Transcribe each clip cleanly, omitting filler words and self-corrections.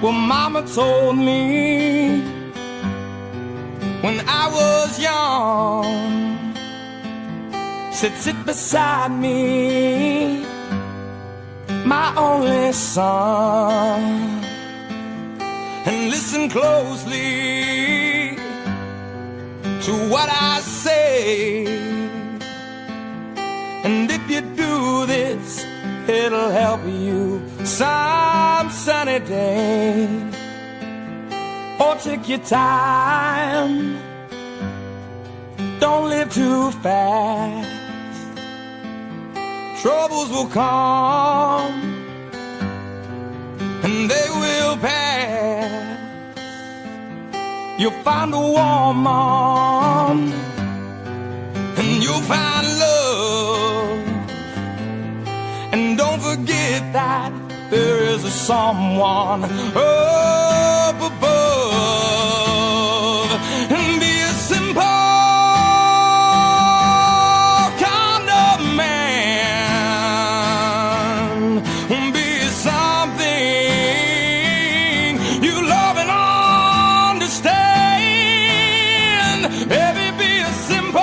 Well, Mama told me when I was young, said sit beside me, my only son, and listen closely to what I say. And if you do this, it'll help you some sunny day. Or take your time, don't live too fast. Troubles will come and they will pass. You'll find a woman and you'll find love. And don't forget that there is a someone up above. And be a simple kind of man. Be something you love and understand. Baby, be a simple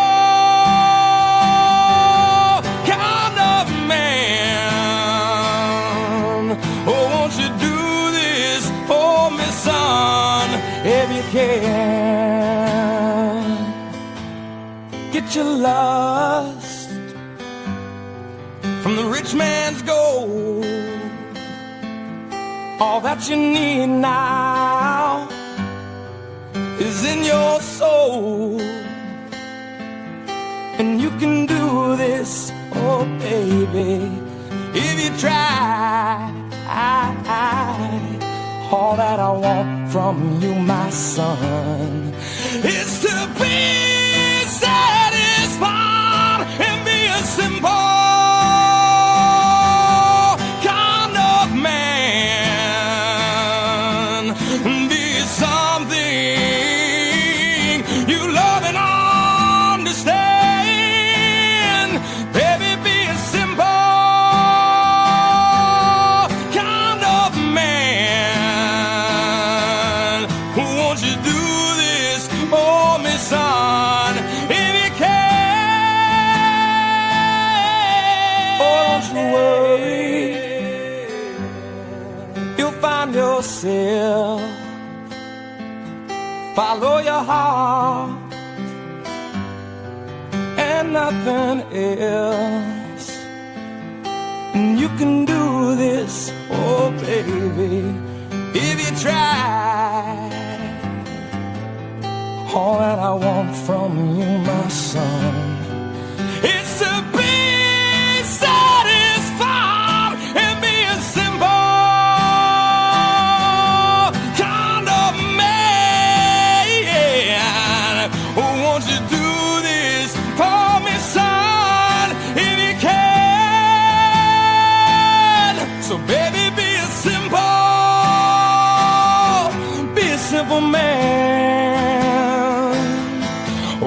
kind of man. Oh, won't you do this for me, son, if you can. Get your lust from the rich man's gold. All that you need now is in your soul. And you can do this, oh baby, if you try. All that I want from you, my son, is to be satisfied and be a simple kind of man. Be something you love and understand. Baby, be a simple kind of man. Won't you do this for me, son, if you can? Oh, don't you worry, you'll find yourself. Follow your heart and nothing else. And you can do this, oh baby, if you try. All that I want from you, my son, is to be satisfied and be a simple kind of man. Oh, won't you do this for me, son, if you can? So baby, be a simple man.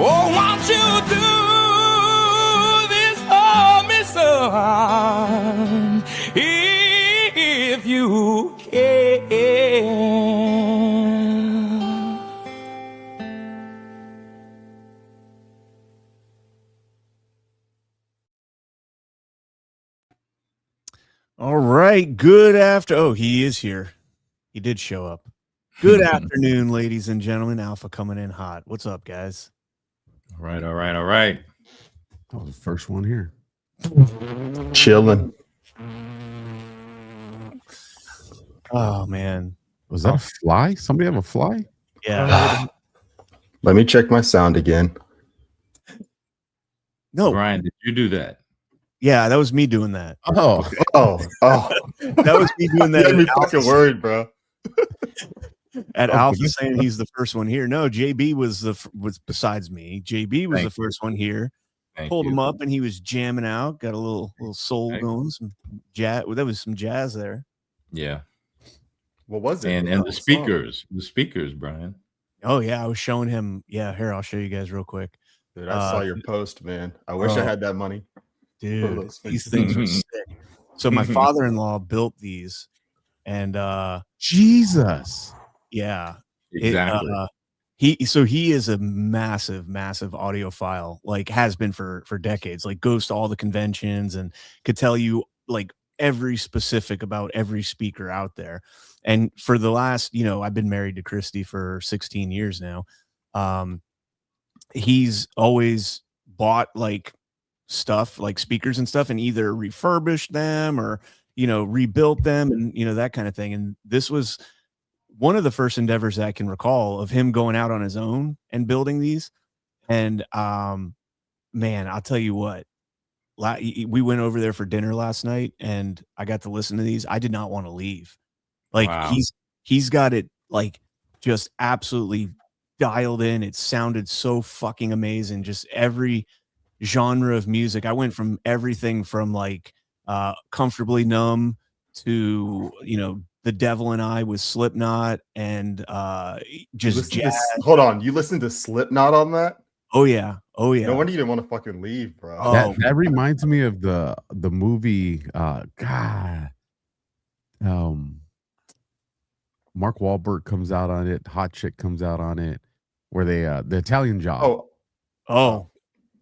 Oh, won't you do this for me, son, if you can? All right. Good after. Oh, he is here. He did show up. Good afternoon, ladies and gentlemen. Alpha coming in hot. What's up, guys? All right. That was the first one here. Chilling. Oh, man. Was that a fly? Somebody have a fly? Yeah. Let me check my sound again. No. Brian, did you do that? Yeah, that was me doing that. Oh. That was me doing that. You had me fucking worried, bro. At Alpha saying he's the first one here. No, JB was besides me. JB was the first one here. Pulled him up and he was jamming out. Got a little soul going. Some jazz. Well, that was some jazz there. Yeah. What was it? And the speakers, Brian. Oh yeah, I was showing him. Yeah, here I'll show you guys real quick. Dude, I saw your post, man. I wish I had that money. Dude, these things were sick. So my father-in-law built these And Jesus. Yeah. Exactly. He is a massive audiophile, like has been for decades, like goes to all the conventions and could tell you like every specific about every speaker out there. And for the last, I've been married to Christy for 16 years now. He's always bought like stuff like speakers and stuff and either refurbished them or, rebuilt them and, that kind of thing. And this was one of the first endeavors that I can recall of him going out on his own and building these. And man, I'll tell you what, we went over there for dinner last night and I got to listen to these. I did not want to leave. Like Wow. he's got it like just absolutely dialed in. It sounded so fucking amazing. Just every genre of music. I went from everything from like Comfortably Numb to, The Devil and I with Slipknot and just jazz. Hold on, you listened to Slipknot on that? Oh yeah. No wonder you didn't want to fucking leave, bro. That reminds me of the movie. Mark Wahlberg comes out on it. Hot Chick comes out on it. Where they the Italian Job. Oh.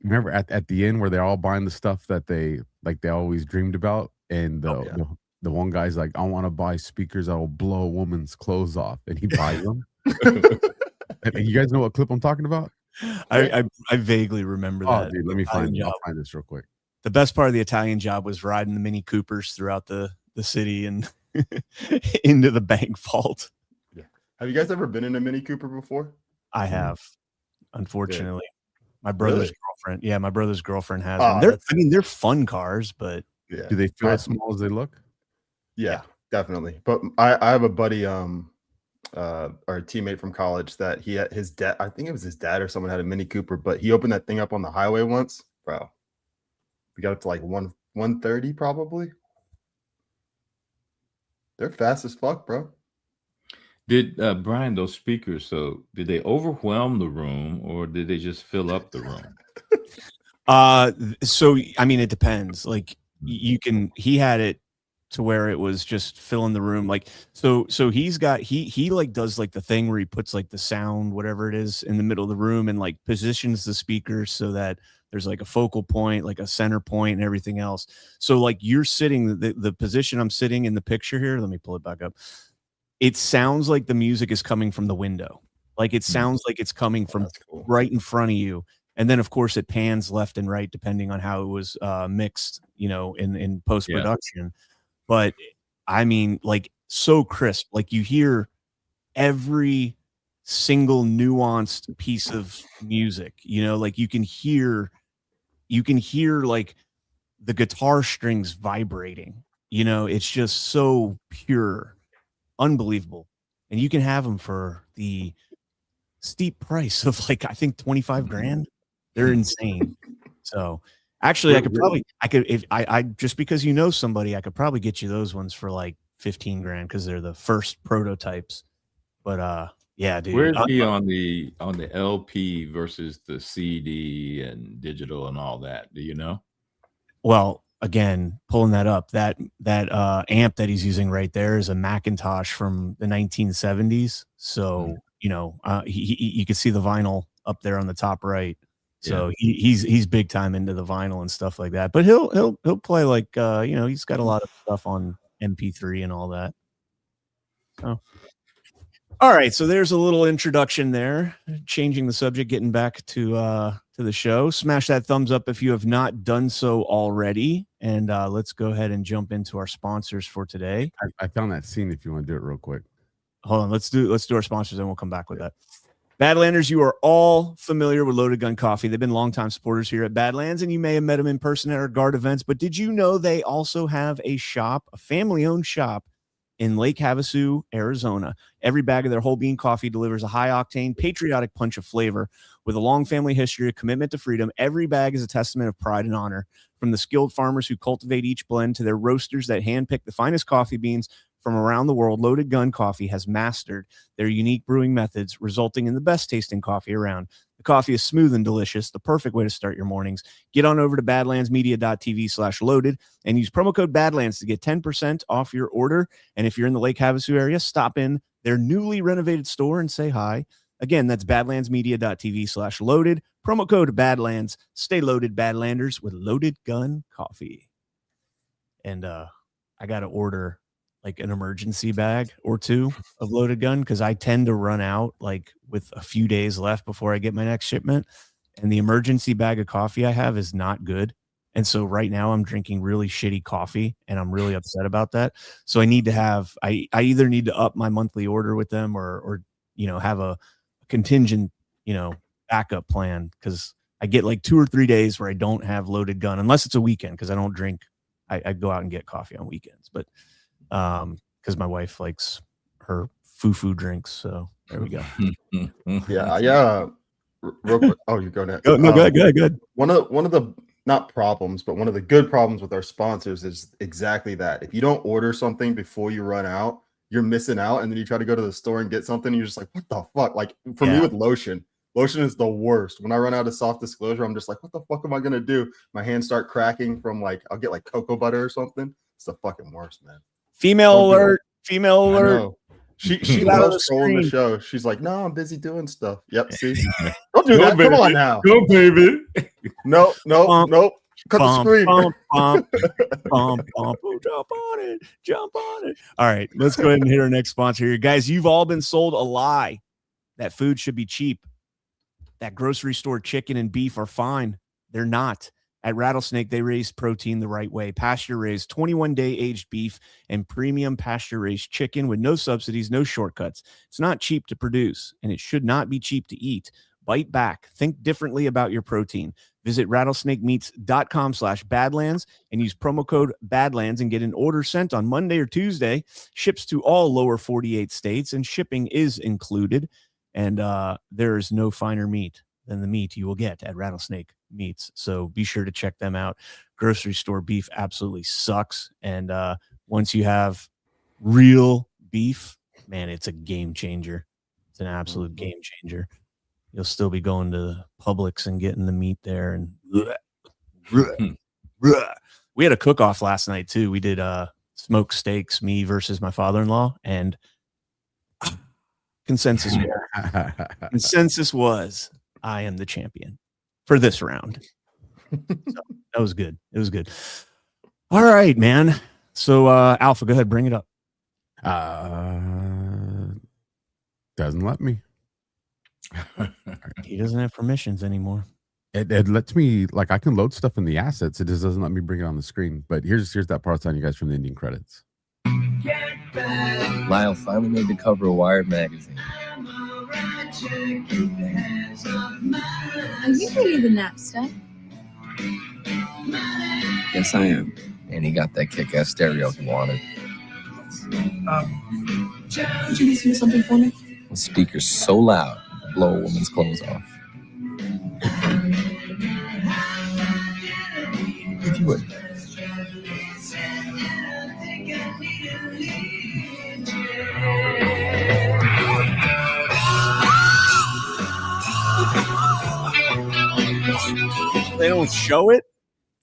Remember at the end where they're all buying the stuff that they always dreamed about, and the one guy's like, I want to buy speakers that will blow a woman's clothes off, and he buys them. And you guys know what clip I'm talking about? I vaguely remember that. Dude, let me find this real quick. The best part of the Italian Job was riding the Mini Coopers throughout the city and into the bank vault. Yeah. Have you guys ever been in a Mini Cooper before? I have, unfortunately. Yeah. My brother's girlfriend. Yeah, my brother's girlfriend has them. They're fun cars, but do they feel as small as they look? Yeah, definitely. But I have a buddy, or a teammate from college that he had his dad. I think it was his dad or someone had a Mini Cooper, but he opened that thing up on the highway once, bro. We got up to like 130 probably. They're fast as fuck, bro. Did Brian, those speakers, so did they overwhelm the room or did they just fill up the room? So I mean, it depends. Like he had it to where it was just filling the room. Like so he's got he like does like the thing where he puts like the sound, whatever it is, in the middle of the room and like positions the speakers so that there's like a focal point, like a center point and everything else. So like you're sitting the position I'm sitting in the picture here. Let me pull it back up. It sounds like the music is coming from the window. Like it sounds like it's coming from right in front of you. And then of course it pans left and right, depending on how it was mixed, in post-production. Yeah. But I mean, like so crisp, like you hear every single nuanced piece of music, like you can hear like the guitar strings vibrating, it's just so pure. Unbelievable. And you can have them for the steep price of like I think 25 grand. They're insane. So actually I could if I just because somebody, I could probably get you those ones for like 15 grand because they're the first prototypes. But yeah, dude. Where's he on the LP versus the CD and digital and all that? Do you know? Well, again, pulling that up, that amp that he's using right there is a Macintosh from the 1970s. So, you can see the vinyl up there on the top right. So he's big time into the vinyl and stuff like that. But he'll play like he's got a lot of stuff on MP3 and all that. So all right, so there's a little introduction there, changing the subject, getting back to the show. Smash that thumbs up if you have not done so already, and let's go ahead and jump into our sponsors for today. I found that scene if you want to do it real quick. Hold on, let's do our sponsors, and we'll come back with that. Badlanders, you are all familiar with Loaded Gun Coffee. They've been longtime supporters here at Badlands, and you may have met them in person at our guard events. But did you know they also have a shop, a family-owned shop, in Lake Havasu, Arizona? Every bag of their whole bean coffee delivers a high-octane, patriotic punch of flavor. With a long family history, a commitment to freedom, every bag is a testament of pride and honor. From the skilled farmers who cultivate each blend to their roasters that handpick the finest coffee beans from around the world, Loaded Gun Coffee has mastered their unique brewing methods, resulting in the best tasting coffee around. The coffee is smooth and delicious, the perfect way to start your mornings. Get on over to badlandsmedia.tv/loaded and use promo code Badlands to get 10% off your order. And if you're in the Lake Havasu area, stop in their newly renovated store and say hi. Again, that's badlandsmedia.tv/loaded. Promo code Badlands. Stay loaded, Badlanders, with Loaded Gun Coffee. And I got to order like an emergency bag or two of Loaded Gun because I tend to run out like with a few days left before I get my next shipment. And the emergency bag of coffee I have is not good. And so right now I'm drinking really shitty coffee and I'm really upset about that. So I need to have, I either need to up my monthly order with them or have a contingent, backup plan. Cause I get like 2 or 3 days where I don't have Loaded Gun unless it's a weekend. Cause I don't drink. I go out and get coffee on weekends, but because my wife likes her foo-foo drinks. So there we go. Yeah. Real quick. Oh, you're going to go ahead. One of the not problems, but one of the good problems with our sponsors is exactly that. If you don't order something before you run out, you're missing out. And then you try to go to the store and get something, and you're just like, what the fuck? Like for me with lotion is the worst. When I run out of soft disclosure, I'm just like, what the fuck am I gonna do? My hands start cracking from like I'll get like cocoa butter or something. It's the fucking worst, man. Female alert. She loves trolling the show. She's like, no, I'm busy doing stuff. Yep, see? Don't do that. Baby. Come on now. Go, baby. Nope. Cut the screen. Jump on it. All right, let's go ahead and hit our next sponsor here. Guys, you've all been sold a lie that food should be cheap. That grocery store chicken and beef are fine. They're not. At Rattlesnake, they raise protein the right way. Pasture-raised, 21-day aged beef and premium pasture-raised chicken with no subsidies, no shortcuts. It's not cheap to produce, and it should not be cheap to eat. Bite back. Think differently about your protein. Visit rattlesnakemeats.com/badlands and use promo code Badlands and get an order sent on Monday or Tuesday. Ships to all lower 48 states, and shipping is included. And there is no finer meat than the meat you will get at Rattlesnake Meats. So be sure to check them out. Grocery store beef absolutely sucks. And once you have real beef, man, it's a game changer. It's an absolute game changer. You'll still be going to Publix and getting the meat there. And we had a cook-off last night too. We did smoked steaks, me versus my father-in-law, and consensus was I am the champion for this round. So that was good. It was good. All right, man. So Alpha, go ahead, bring it up. Doesn't let me. He doesn't have permissions anymore. It lets me, like, I can load stuff in the assets. It just doesn't let me bring it on the screen. But here's that part on you guys from the ending credits. Lyle finally made the cover of Wired magazine. Are you ready to nap stuff? Yes, I am. And he got that kick-ass stereo he wanted. Could you listen to something for me? The speaker's so loud, it'll blow a woman's clothes off. If you would. They don't show it.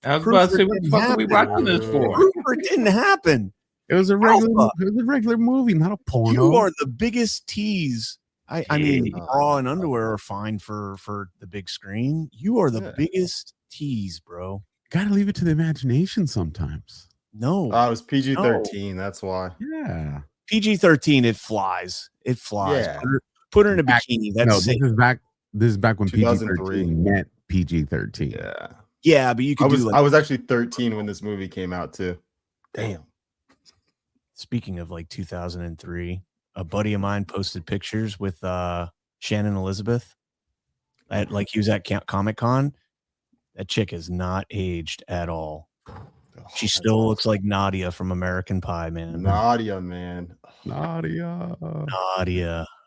I was about to say, what the fuck are we watching this for? It didn't happen. It was a regular movie, not a porno. You are the biggest tease. I mean, bra and underwear are fine for the big screen. You are the biggest tease, bro. Gotta leave it to the imagination sometimes. No, it was PG-13. No. That's why. Yeah, PG-13. It flies. Yeah. Put her in a bikini. That's safe. This is back when PG-13 meant PG-13. Yeah, but you could. I was actually 13 when this movie came out too. Damn. Speaking of like 2003, a buddy of mine posted pictures with Shannon Elizabeth like he was at Comic-Con. That chick is not aged at all. She still looks like Nadia from American Pie, man. Nadia, man. Nadia.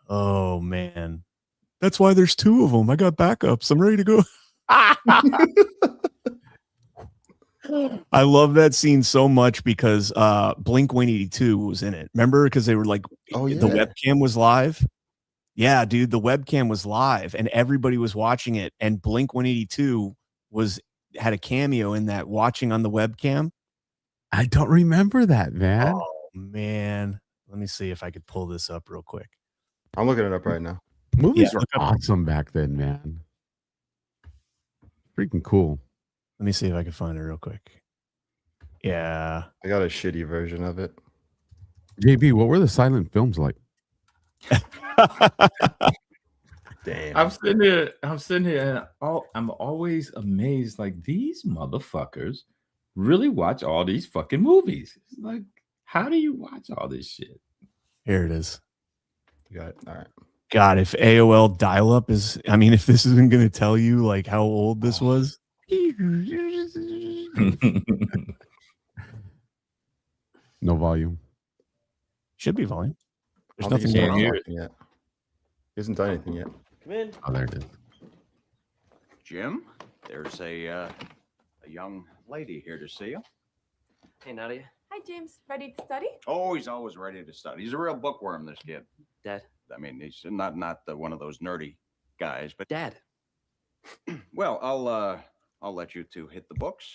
Oh, man. That's why there's two of them. I got backups. I'm ready to go. I love that scene so much because Blink 182 was in it. Remember? Because they were like, the webcam was live. Yeah, dude, the webcam was live and everybody was watching it. And Blink 182 had a cameo in that, watching on the webcam. I don't remember that, man. Oh man, let me see if I could pull this up real quick. I'm looking it up right now. Movies were awesome back then, man. Freaking cool. Let me see if I can find it real quick. Yeah, I got a shitty version of it. JB, what were the silent films like? Damn. I'm sitting here, and I'm always amazed. Like, these motherfuckers really watch all these fucking movies. It's like, how do you watch all this shit? Here it is. You got it. All right. God, if AOL dial-up is, I mean, if this isn't going to tell you like how old this was. No volume. Should be volume. There's Nothing nothing going on. yet. He hasn't done anything yet. Come in. Oh, there it is. Jim, there's a young lady here to see you. Hey, Nadia. Hi, James. Ready to study? Oh, he's always ready to study. He's a real bookworm, this kid. Dad. I mean, he's not one of those nerdy guys, but Dad. Well, I'll let you two hit the books.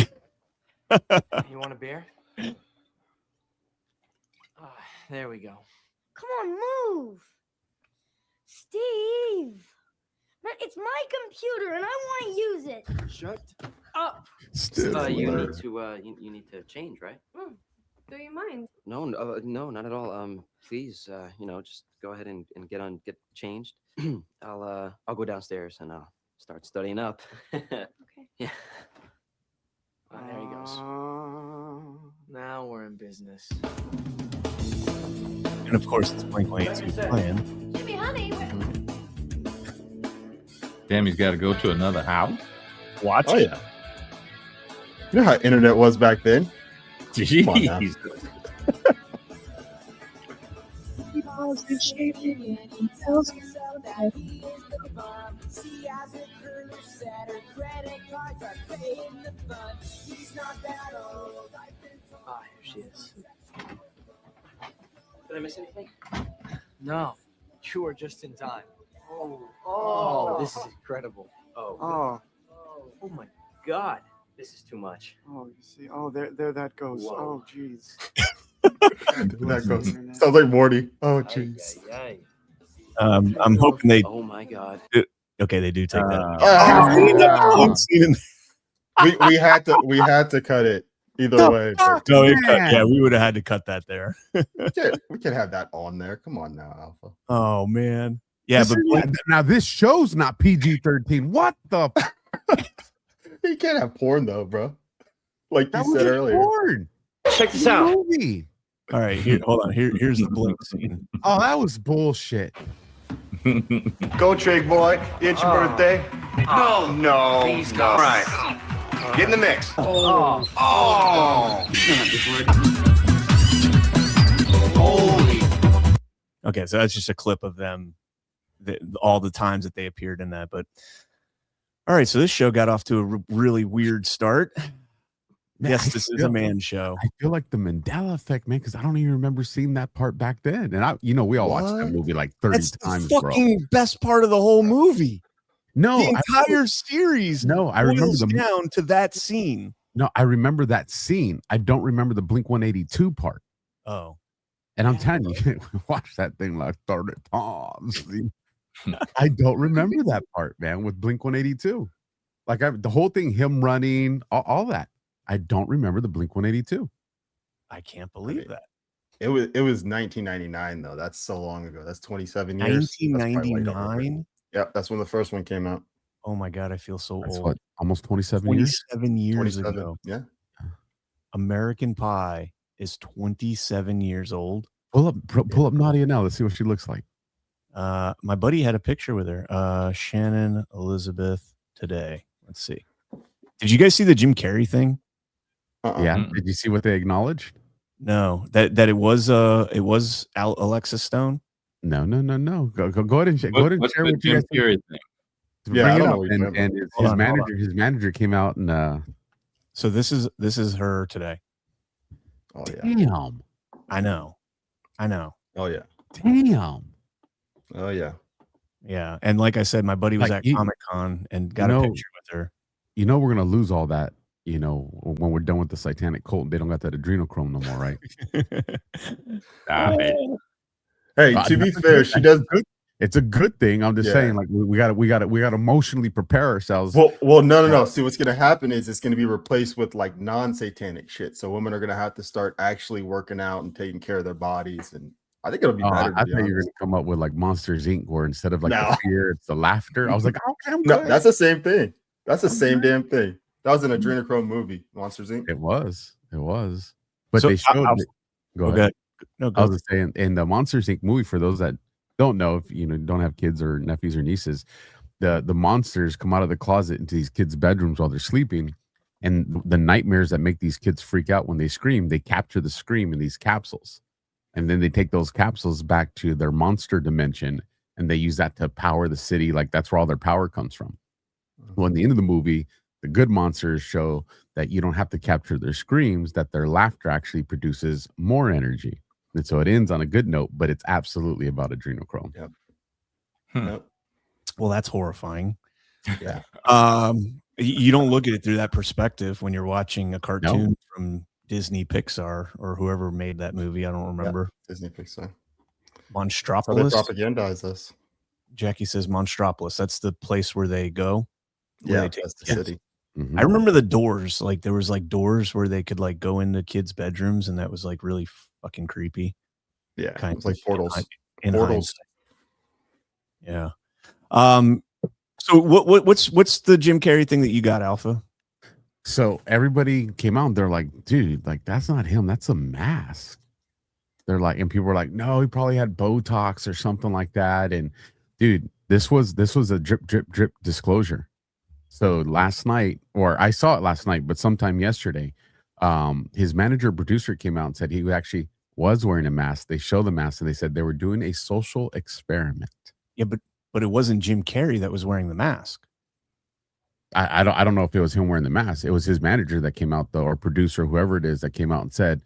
You want a beer? There we go. Come on, move. Steve. Man, it's my computer and I want to use it. Shut up. You need to change, right? Do you mind? No, not at all. Please, just go ahead and get changed. I'll go downstairs and I'll start studying up. Okay. Yeah. Oh, there he goes. Now we're in business. And of course, it's Blink 182 playing. Jimmy, honey. Damn, he's got to go to another house. Watch Oh, it. yeah. You know how internet was back then? Jeez. Ah, here she is. Did I miss anything? No. You were just in time. Oh, this is incredible. Oh my God. This is too much. Oh, you see. Oh, there that goes. Whoa. Oh, jeez. That goes. Sounds like Morty. Oh, jeez. I'm hoping they. Oh my God. Okay, they do take that. We had to cut it either way. No, we would have had to cut that there. We can have that on there. Come on now, Alpha. Oh man, yeah, now this show's not PG-13. What the? You can't have porn though, bro. Like you said earlier. Porn. Check this out. Movie. All right, hold on. Here's the Blink scene. Oh, that was bullshit. Go, Trig boy. It's your birthday. No. Please, no. All right. Get in the mix. Oh. Holy. Okay, so that's just a clip of them, all the times that they appeared in that. But all right, so this show got off to a really weird start. Man, yes, this is a man show. I feel like the Mandela effect, man, because I don't even remember seeing that part back then. And we all watched that movie like 30 times, the fucking best part of the whole movie. No, the entire series. No, I remember down to that scene. No, I remember that scene. I don't remember the Blink 182 part. Oh, and I'm telling you, watch that thing like 30 times. I don't remember that part, man, with Blink 182. Like the whole thing, him running, all that. I don't remember the Blink 182. I can't believe that. It was 1999 though. That's so long ago. That's 27 years. 1999. Yep, that's when the first one came out. Oh my God, I feel so That's old. what, almost 27 years? 27 years ago. Yeah. American Pie is 27 years old. Pull up Nadia now. Let's see what she looks like. My buddy had a picture with her. Shannon Elizabeth today. Let's see. Did you guys see the Jim Carrey thing? Yeah. Did you see what they acknowledged? No. That it was Alexa Stone. No. Go ahead and share what Jim Carrey thing. Yeah, his manager came out and so this is her today. Oh yeah. Damn. I know. I know. Oh yeah. Damn. Oh yeah. Yeah, and like I said, my buddy was at Comic-Con and got a picture with her. You know, we're gonna lose all that. You know, when we're done with the satanic cult, they don't got that adrenochrome no more, right? Hey, to be fair, she does. It's a good thing. I'm just saying, like we got to emotionally prepare ourselves. Well, no. See, what's gonna happen is it's gonna be replaced with like non-satanic shit. So women are gonna have to start actually working out and taking care of their bodies, and I think it'll be better. I think you're gonna come up with like Monsters Inc., where instead of like the fear, it's the laughter. I was like, okay, I'm good. No, that's the same thing. That's the same damn thing. That was an adrenochrome movie, Monsters Inc. It was. But So they showed it. Go ahead. No, I was just saying, in the Monsters Inc. movie, for those that don't know, if you don't have kids or nephews or nieces, the monsters come out of the closet into these kids' bedrooms while they're sleeping, and the nightmares that make these kids freak out when they scream, they capture the scream in these capsules, and then they take those capsules back to their monster dimension, and they use that to power the city. Like that's where all their power comes from. Well, in the end of the movie, the good monsters show that you don't have to capture their screams, that their laughter actually produces more energy. And so it ends on a good note, but it's absolutely about adrenochrome. Yep. Well, that's horrifying. Yeah. You don't look at it through that perspective when you're watching a cartoon from Disney, Pixar, or whoever made that movie. I don't remember. Disney, Pixar. Monstropolis. So they propagandize us. Jackie says Monstropolis. That's the place where they go. Yeah, that's the city. I remember the doors. Like there was like doors where they could like go into kids' bedrooms, and that was like really fucking creepy. Yeah, it was like portals. Portals. Yeah. So what's the Jim Carrey thing that you got, Alpha? So everybody came out and they're like, dude, like that's not him. That's a mask. They're like, and people were like, no, he probably had Botox or something like that. And dude, this was a drip disclosure. So last night, or I saw it last night, but sometime yesterday, his manager producer came out and said he actually was wearing a mask. They show the mask and they said they were doing a social experiment. Yeah, but it wasn't Jim Carrey that was wearing the mask. I don't know if it was him wearing the mask. It was his manager that came out, though, or producer, whoever it is, that came out and said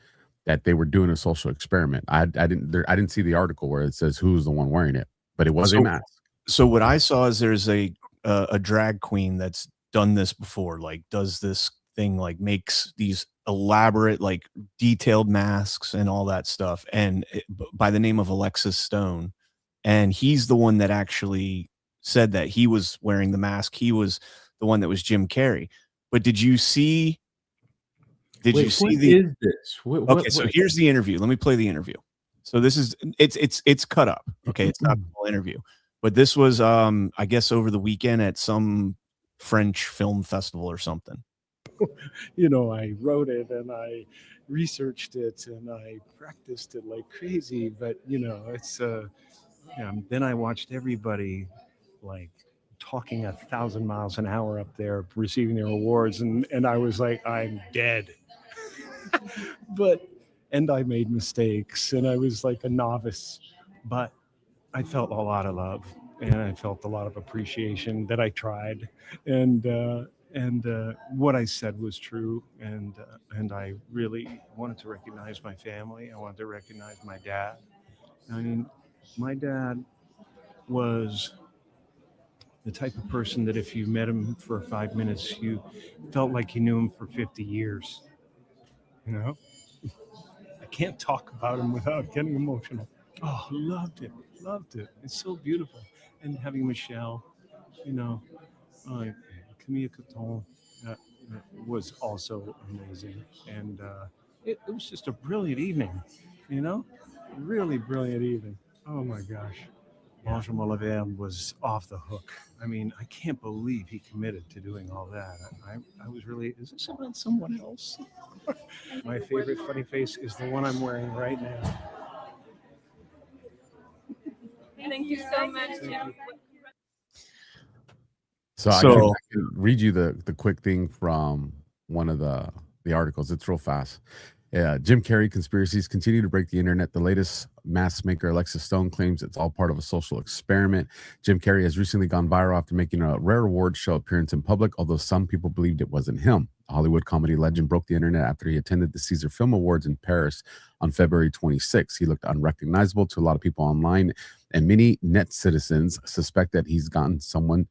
that they were doing a social experiment. I didn't see the article where it says who's the one wearing it, but it was a mask. So what I saw is there's a drag queen that's done this before, like does this thing, like makes these elaborate, like detailed masks and all that stuff, and by the name of Alexis Stone, and he's the one that actually said that he was wearing the mask. He was the one that was Jim Carrey. But did you see? What is this? So here's the interview. Let me play the interview. So this is it's cut up. Okay, it's not the whole interview, but this was I guess over the weekend at some French film festival or something. I wrote it and I researched it and I practiced it like crazy. But it's then I watched everybody like talking 1,000 miles an hour up there, receiving their awards, and I was like, I'm dead. And I made mistakes, and I was like a novice, but I felt a lot of love, and I felt a lot of appreciation that I tried, and what I said was true, and I really wanted to recognize my family. I wanted to recognize my dad. I mean, my dad was the type of person that if you met him for 5 minutes, you felt like you knew him for 50 years. I can't talk about him without getting emotional. Oh, loved it. It's so beautiful. And having Michelle, Camille Couton, was also amazing. And it was just a brilliant evening, really brilliant evening. Oh my gosh. Benjamin Laverne was off the hook. I mean, I can't believe he committed to doing all that. I was really, is this about someone else? My favorite funny face is the one I'm wearing right now. Thank you so much, Jim. So I can read you the quick thing from one of the articles. It's real fast. Yeah, Jim Carrey conspiracies continue to break the internet. The latest mask maker, Alexis Stone, claims it's all part of a social experiment. Jim Carrey has recently gone viral after making a rare award show appearance in public, although some people believed it wasn't him. Hollywood comedy legend broke the internet after he attended the Caesar Film Awards in Paris on February 26. He looked unrecognizable to a lot of people online, and many net citizens suspect that he's gotten something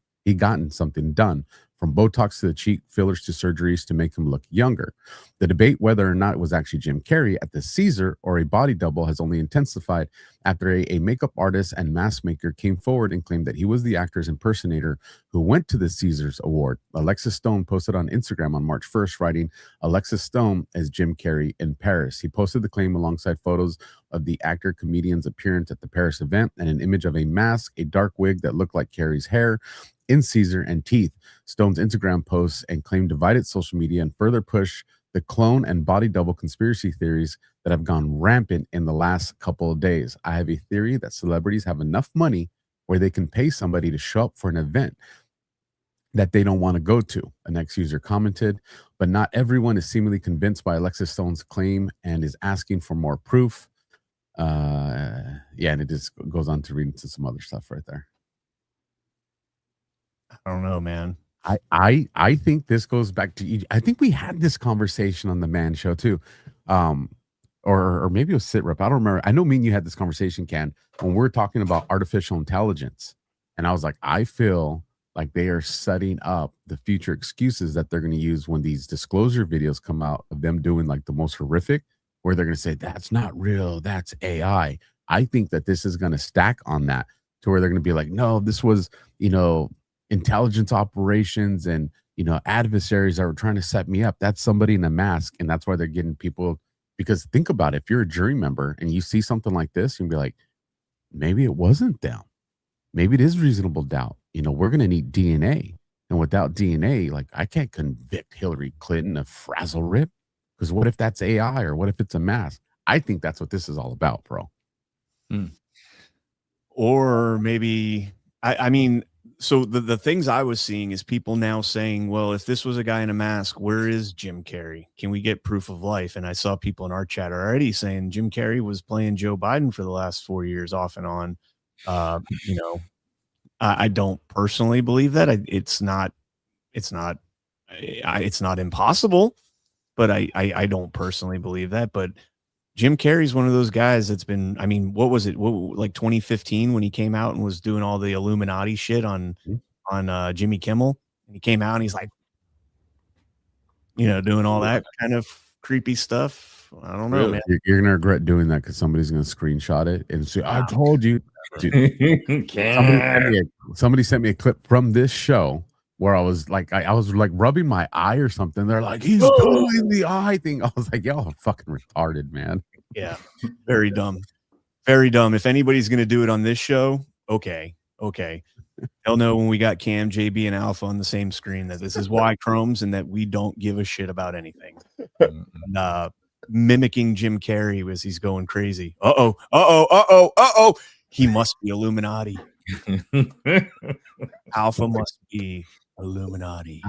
done, from Botox to the cheek fillers to surgeries to make him look younger. The debate whether or not it was actually Jim Carrey at the Caesar or a body double has only intensified after a makeup artist and mask maker came forward and claimed that he was the actor's impersonator who went to the Caesars Award. Alexis Stone posted on Instagram on March 1st, writing, "Alexis Stone as Jim Carrey in Paris." He posted the claim alongside photos of the actor-comedian's appearance at the Paris event and an image of a mask, a dark wig that looked like Carrey's hair, in Caesar, and teeth. Stone's Instagram posts and claim divided social media and further push the clone and body double conspiracy theories that have gone rampant in the last couple of days. I have a theory that celebrities have enough money where they can pay somebody to show up for an event that they don't want to go to. An ex-user commented, but not everyone is seemingly convinced by Alexis Stone's claim and is asking for more proof. Yeah, and it just goes on to read into some other stuff right there. I don't know, man. I think this goes back to, I think we had this conversation on the Man Show too. Or maybe it was Sit Rep. I don't remember. I know me and you had this conversation, Ken, when we're talking about artificial intelligence. And I was like, I feel like they are setting up the future excuses that they're going to use when these disclosure videos come out of them doing like the most horrific, where they're going to say, that's not real, that's AI. I think that this is going to stack on that to where they're going to be like, no, this was, intelligence operations and, adversaries that were trying to set me up. That's somebody in a mask. And that's why they're getting people, because think about it. If you're a jury member and you see something like this, you can be like, maybe it wasn't them. Maybe it is reasonable doubt. We're going to need DNA. And without DNA, like, I can't convict Hillary Clinton of frazzle rip, because what if that's AI or what if it's a mask? I think that's what this is all about, bro. Or maybe, I mean, so the things I was seeing is people now saying, well, if this was a guy in a mask, where is Jim Carrey? Can we get proof of life? And I saw people in our chat already saying Jim Carrey was playing Joe Biden for the last 4 years off and on. I don't personally believe that. It's not impossible, but I don't personally believe that. But Jim Carrey's one of those guys that's been, I mean, what was it? Like 2015 when he came out and was doing all the Illuminati shit on Jimmy Kimmel, and he came out and he's like, doing all that kind of creepy stuff. I don't know, man. You're gonna regret doing that because somebody's gonna screenshot it and say, "I told you." Dude, somebody sent me a clip from this show where I was like, I was like rubbing my eye or something. They're like, he's doing the eye thing. I was like, y'all fucking retarded, man. Yeah, very dumb, very dumb. If anybody's gonna do it on this show, okay. They'll know when we got Cam, JB, and Alpha on the same screen that this is why Chromes and that we don't give a shit about anything. Mimicking Jim Carrey as he's going crazy. He must be Illuminati. Alpha must be Illuminati.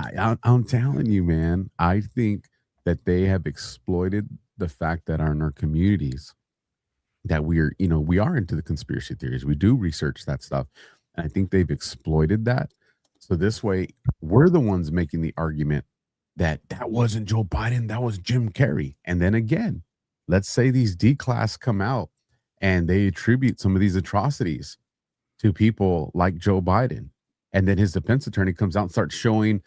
I'm telling you, man. I think that they have exploited the fact that in our communities that we are into the conspiracy theories. We do research that stuff. And I think they've exploited that. So this way, we're the ones making the argument that wasn't Joe Biden, that was Jim Carrey. And then again, let's say these D-class come out and they attribute some of these atrocities to people like Joe Biden. And then his defense attorney comes out and starts showing,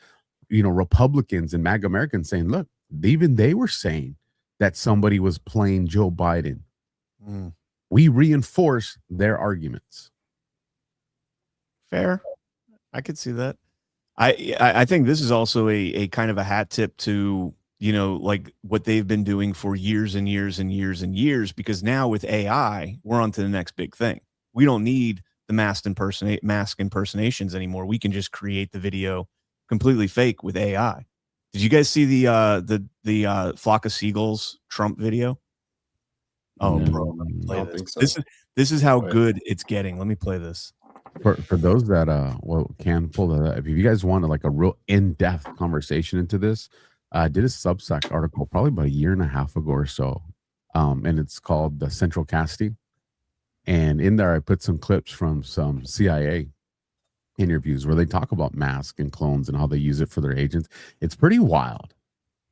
Republicans and MAGA Americans saying, look, even they were saying that somebody was playing Joe Biden. We reinforce their arguments. Fair. I could see that. I think this is also a kind of a hat tip to, like what they've been doing for years and years and years and years, because now with AI, we're on to the next big thing. We don't need the mask impersonations anymore. We can just create the video completely fake with AI. Did you guys see the flock of seagulls Trump video? Oh, no, bro, let me play this. So. This is how good it's getting. Let me play this. For those that can pull that up, if you guys want like a real in-depth conversation into this, I did a Substack article probably about 1.5 years ago or so, and it's called the Central Casting. And in there, I put some clips from some CIA interviews where they talk about masks and clones and how they use it for their agents. It's pretty wild.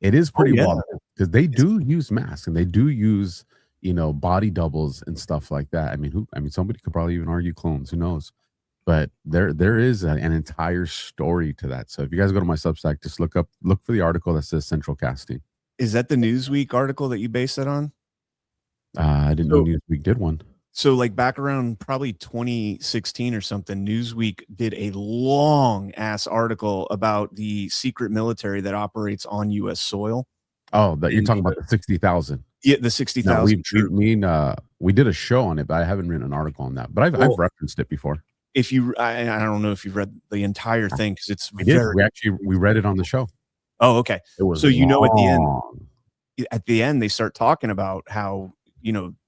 It is pretty wild because they do use masks and they do use, body doubles and stuff like that. I mean, somebody could probably even argue clones. Who knows? But there is an entire story to that. So if you guys go to my Substack, just look for the article that says Central Casting. Is that the Newsweek article that you based it on? I didn't know Newsweek did one. So like back around probably 2016 or something, Newsweek did a long ass article about the secret military that operates on U.S. soil. Oh, that you're talking about the 60,000. Yeah, the 60,000. We did a show on it, but I haven't written an article on that. But I've referenced it before. If you, I don't know if you've read the entire thing because it's we read it on the show. Oh, okay. It was so at the end they start talking about how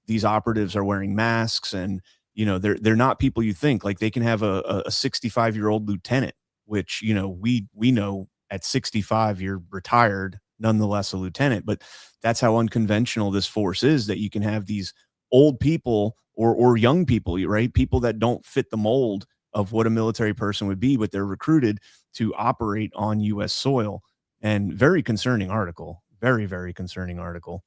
these operatives are wearing masks and they're not people you think. Like they can have a 65-year-old lieutenant, which we know at 65 you're retired, nonetheless a lieutenant. But that's how unconventional this force is, that you can have these old people or young people, right? People that don't fit the mold of what a military person would be, but they're recruited to operate on U.S. soil. And very concerning article, very, very concerning article.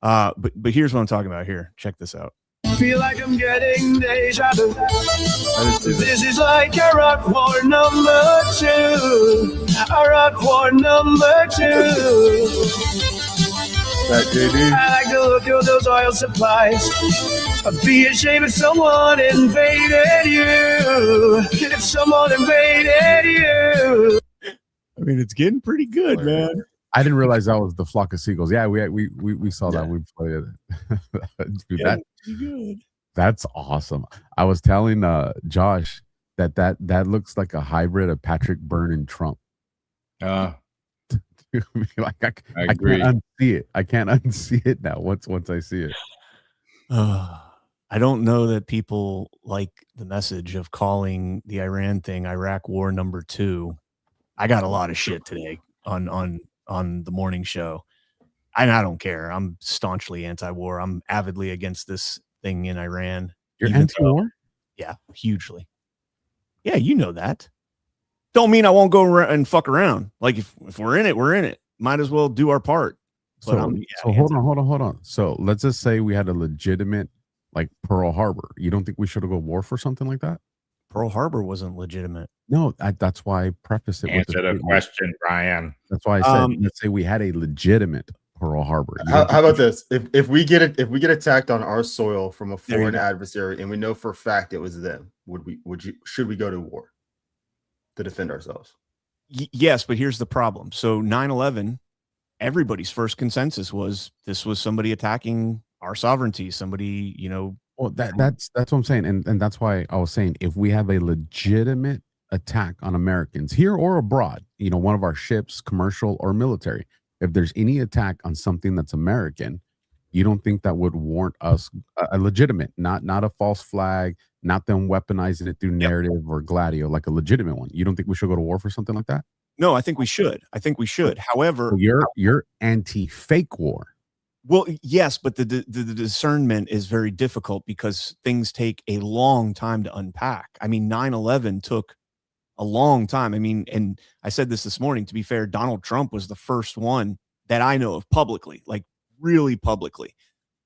But here's what I'm talking about here. Check this out. Feel like I'm getting deja vu. This is like a rock war number 2. A rock war number 2. I like the look of those oil supplies. I'd be ashamed if someone invaded you. If someone invaded you. I mean, it's getting pretty good, man. I didn't realize that was the flock of seagulls. Yeah, we saw that. We played it. Dude, that's awesome. I was telling Josh that looks like a hybrid of Patrick Byrne and Trump. Like I agree. Can't unsee it. I can't unsee it now. Once I see it. I don't know that people like the message of calling the Iran thing Iraq War number 2. I got a lot of shit today on the morning show. And I don't care. I'm staunchly anti-war. I'm avidly against this thing in Iran. You're anti-war? Yeah, hugely. Yeah, you know that. Don't mean I won't go and fuck around. Like if we're in it, we're in it. Might as well do our part. But so hold on. So let's just say we had a legitimate like Pearl Harbor. You don't think we should go to war for something like that? Pearl Harbor wasn't legitimate. No, that's why I prefaced it. Answer the question, Brian. That's why I said let's say we had a legitimate Pearl Harbor. How about this? If we get attacked on our soil from a foreign adversary and we know for a fact it was them, should we go to war to defend ourselves? Yes, but here's the problem. So 9/11, everybody's first consensus was this was somebody attacking our sovereignty. Somebody, Well, that's what I'm saying, and that's why I was saying if we have a legitimate attack on Americans here or abroad, one of our ships, commercial or military, if there's any attack on something that's American, you don't think that would warrant us a legitimate, not a false flag, not them weaponizing it through narrative or Gladio, like a legitimate one. You don't think we should go to war for something like that? No, I think we should. However, you're anti-fake war. Well, yes, but the discernment is very difficult because things take a long time to unpack. I mean, 9/11 took a long time. I mean, and I said this morning, to be fair, Donald Trump was the first one that I know of publicly, like really publicly,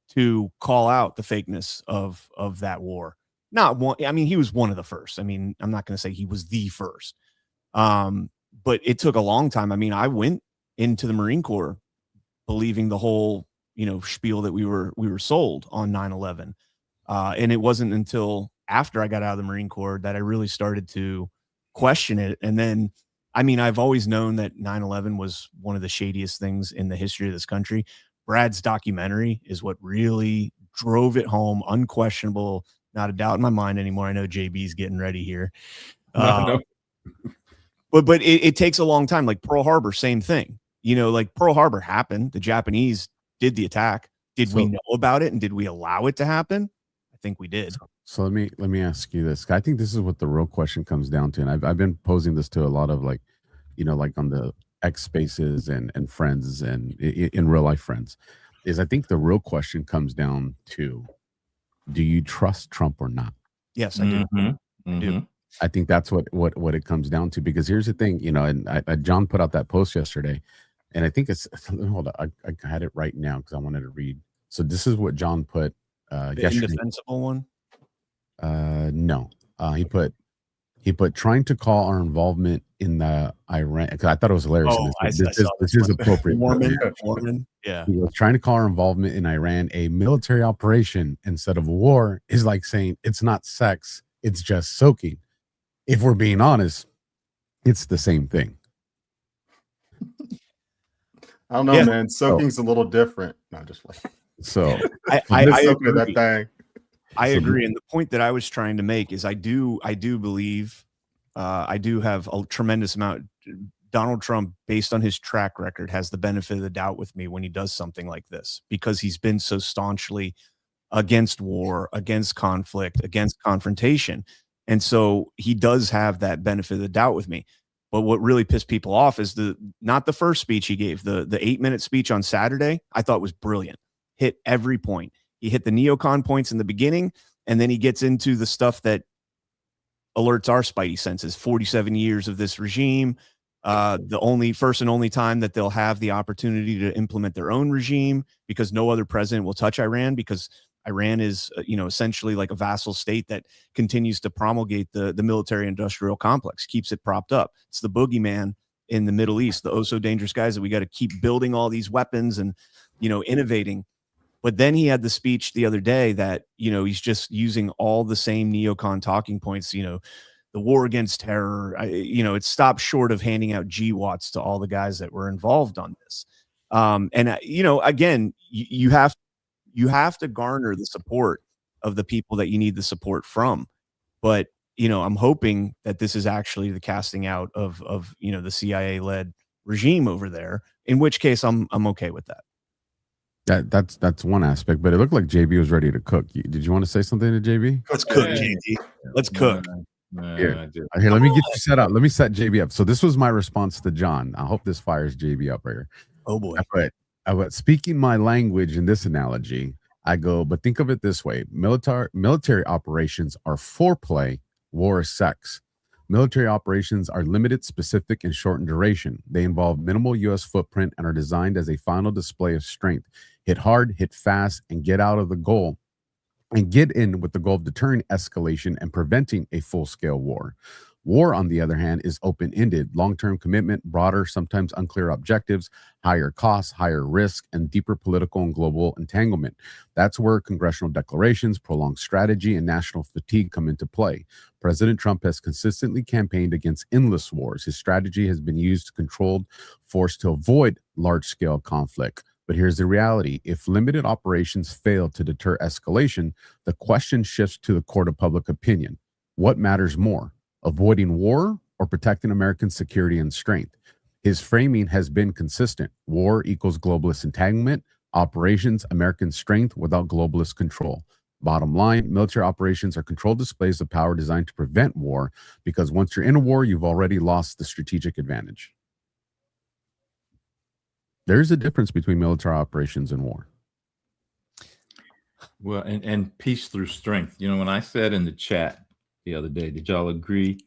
to call out the fakeness of that war. Not one. I mean, he was one of the first. I mean, I'm not going to say he was the first, but it took a long time. I mean, I went into the Marine Corps believing the whole spiel that we were sold on 9/11, and it wasn't until after I got out of the Marine Corps that I really started to question it. And then, I mean, I've always known that 9/11 was one of the shadiest things in the history of this country. Brad's documentary is what really drove it home, unquestionable, not a doubt in my mind anymore. I know JB's getting ready here. No. But it takes a long time. Like Pearl Harbor, same thing. Like Pearl Harbor happened. The Japanese did the attack. Did we know about it and did we allow it to happen? I think we did. So let me ask you this. I think this is what the real question comes down to, and I've been posing this to a lot of like on the X Spaces and friends and in real life friends. Is I think the real question comes down to, do you trust Trump or not? Yes, I do. I do. I think that's what it comes down to, because here's the thing, and John put out that post yesterday, and I think it's hold on, I had it right now because I wanted to read. So this is what John put The yesterday. indefensible one. No, he put trying to call our involvement in the Iran, because I thought it was hilarious. Oh, This is appropriate. Mormon. Yeah. He was trying to call our involvement in Iran a military operation instead of a war is like saying it's not sex, it's just soaking. If we're being honest, it's the same thing. I don't know, man. Soaking's a little different. No, just like so. I agree. agree. That thing. I agree, and the point that I was trying to make is I do believe I do have a tremendous amount. Donald Trump, based on his track record, has the benefit of the doubt with me when he does something like this, because he's been so staunchly against war, against conflict, against confrontation. And so he does have that benefit of the doubt with me. But what really pissed people off is not the first speech he gave, the 8-minute speech on Saturday, I thought was brilliant. Hit every point. He hit the neocon points in the beginning, and then he gets into the stuff that alerts our spidey senses. 47 years of this regime, the first and only time that they'll have the opportunity to implement their own regime, because no other president will touch Iran, because Iran is, essentially like a vassal state that continues to promulgate the military industrial complex, keeps it propped up. It's the boogeyman in the Middle East, the oh so dangerous guys that we got to keep building all these weapons and, innovating. But then he had the speech the other day that, he's just using all the same neocon talking points, the war against terror. It stopped short of handing out GWATs to all the guys that were involved on this. Again, you have to garner the support of the people that you need the support from. But, I'm hoping that this is actually the casting out of the CIA-led regime over there, in which case I'm okay with that. That's one aspect, but it looked like JB was ready to cook. Did you want to say something to JB? Let's cook, JB. Let's cook. Here, let me get you set up. Let me set JB up. So this was my response to John. I hope this fires JB up right here. Oh boy. I put speaking my language in this analogy, I go, but think of it this way. Military operations are foreplay, war is sex. Military operations are limited, specific, and short in duration. They involve minimal U.S. footprint and are designed as a final display of strength. Hit hard, hit fast, and get out of the goal. And get in with the goal of deterring escalation and preventing a full-scale war. War, on the other hand, is open-ended, long-term commitment, broader, sometimes unclear objectives, higher costs, higher risk, and deeper political and global entanglement. That's where congressional declarations, prolonged strategy, and national fatigue come into play. President Trump has consistently campaigned against endless wars. His strategy has been used to controlled force to avoid large-scale conflict. But here's the reality. If limited operations fail to deter escalation, the question shifts to the court of public opinion. What matters more? Avoiding war or protecting American security and strength? His framing has been consistent. War equals globalist entanglement. Operations, American strength without globalist control. Bottom line, military operations are controlled displays of power designed to prevent war, because once you're in a war, you've already lost the strategic advantage. There's a difference between military operations and war. Well, and peace through strength. When I said in the chat the other day, did y'all agree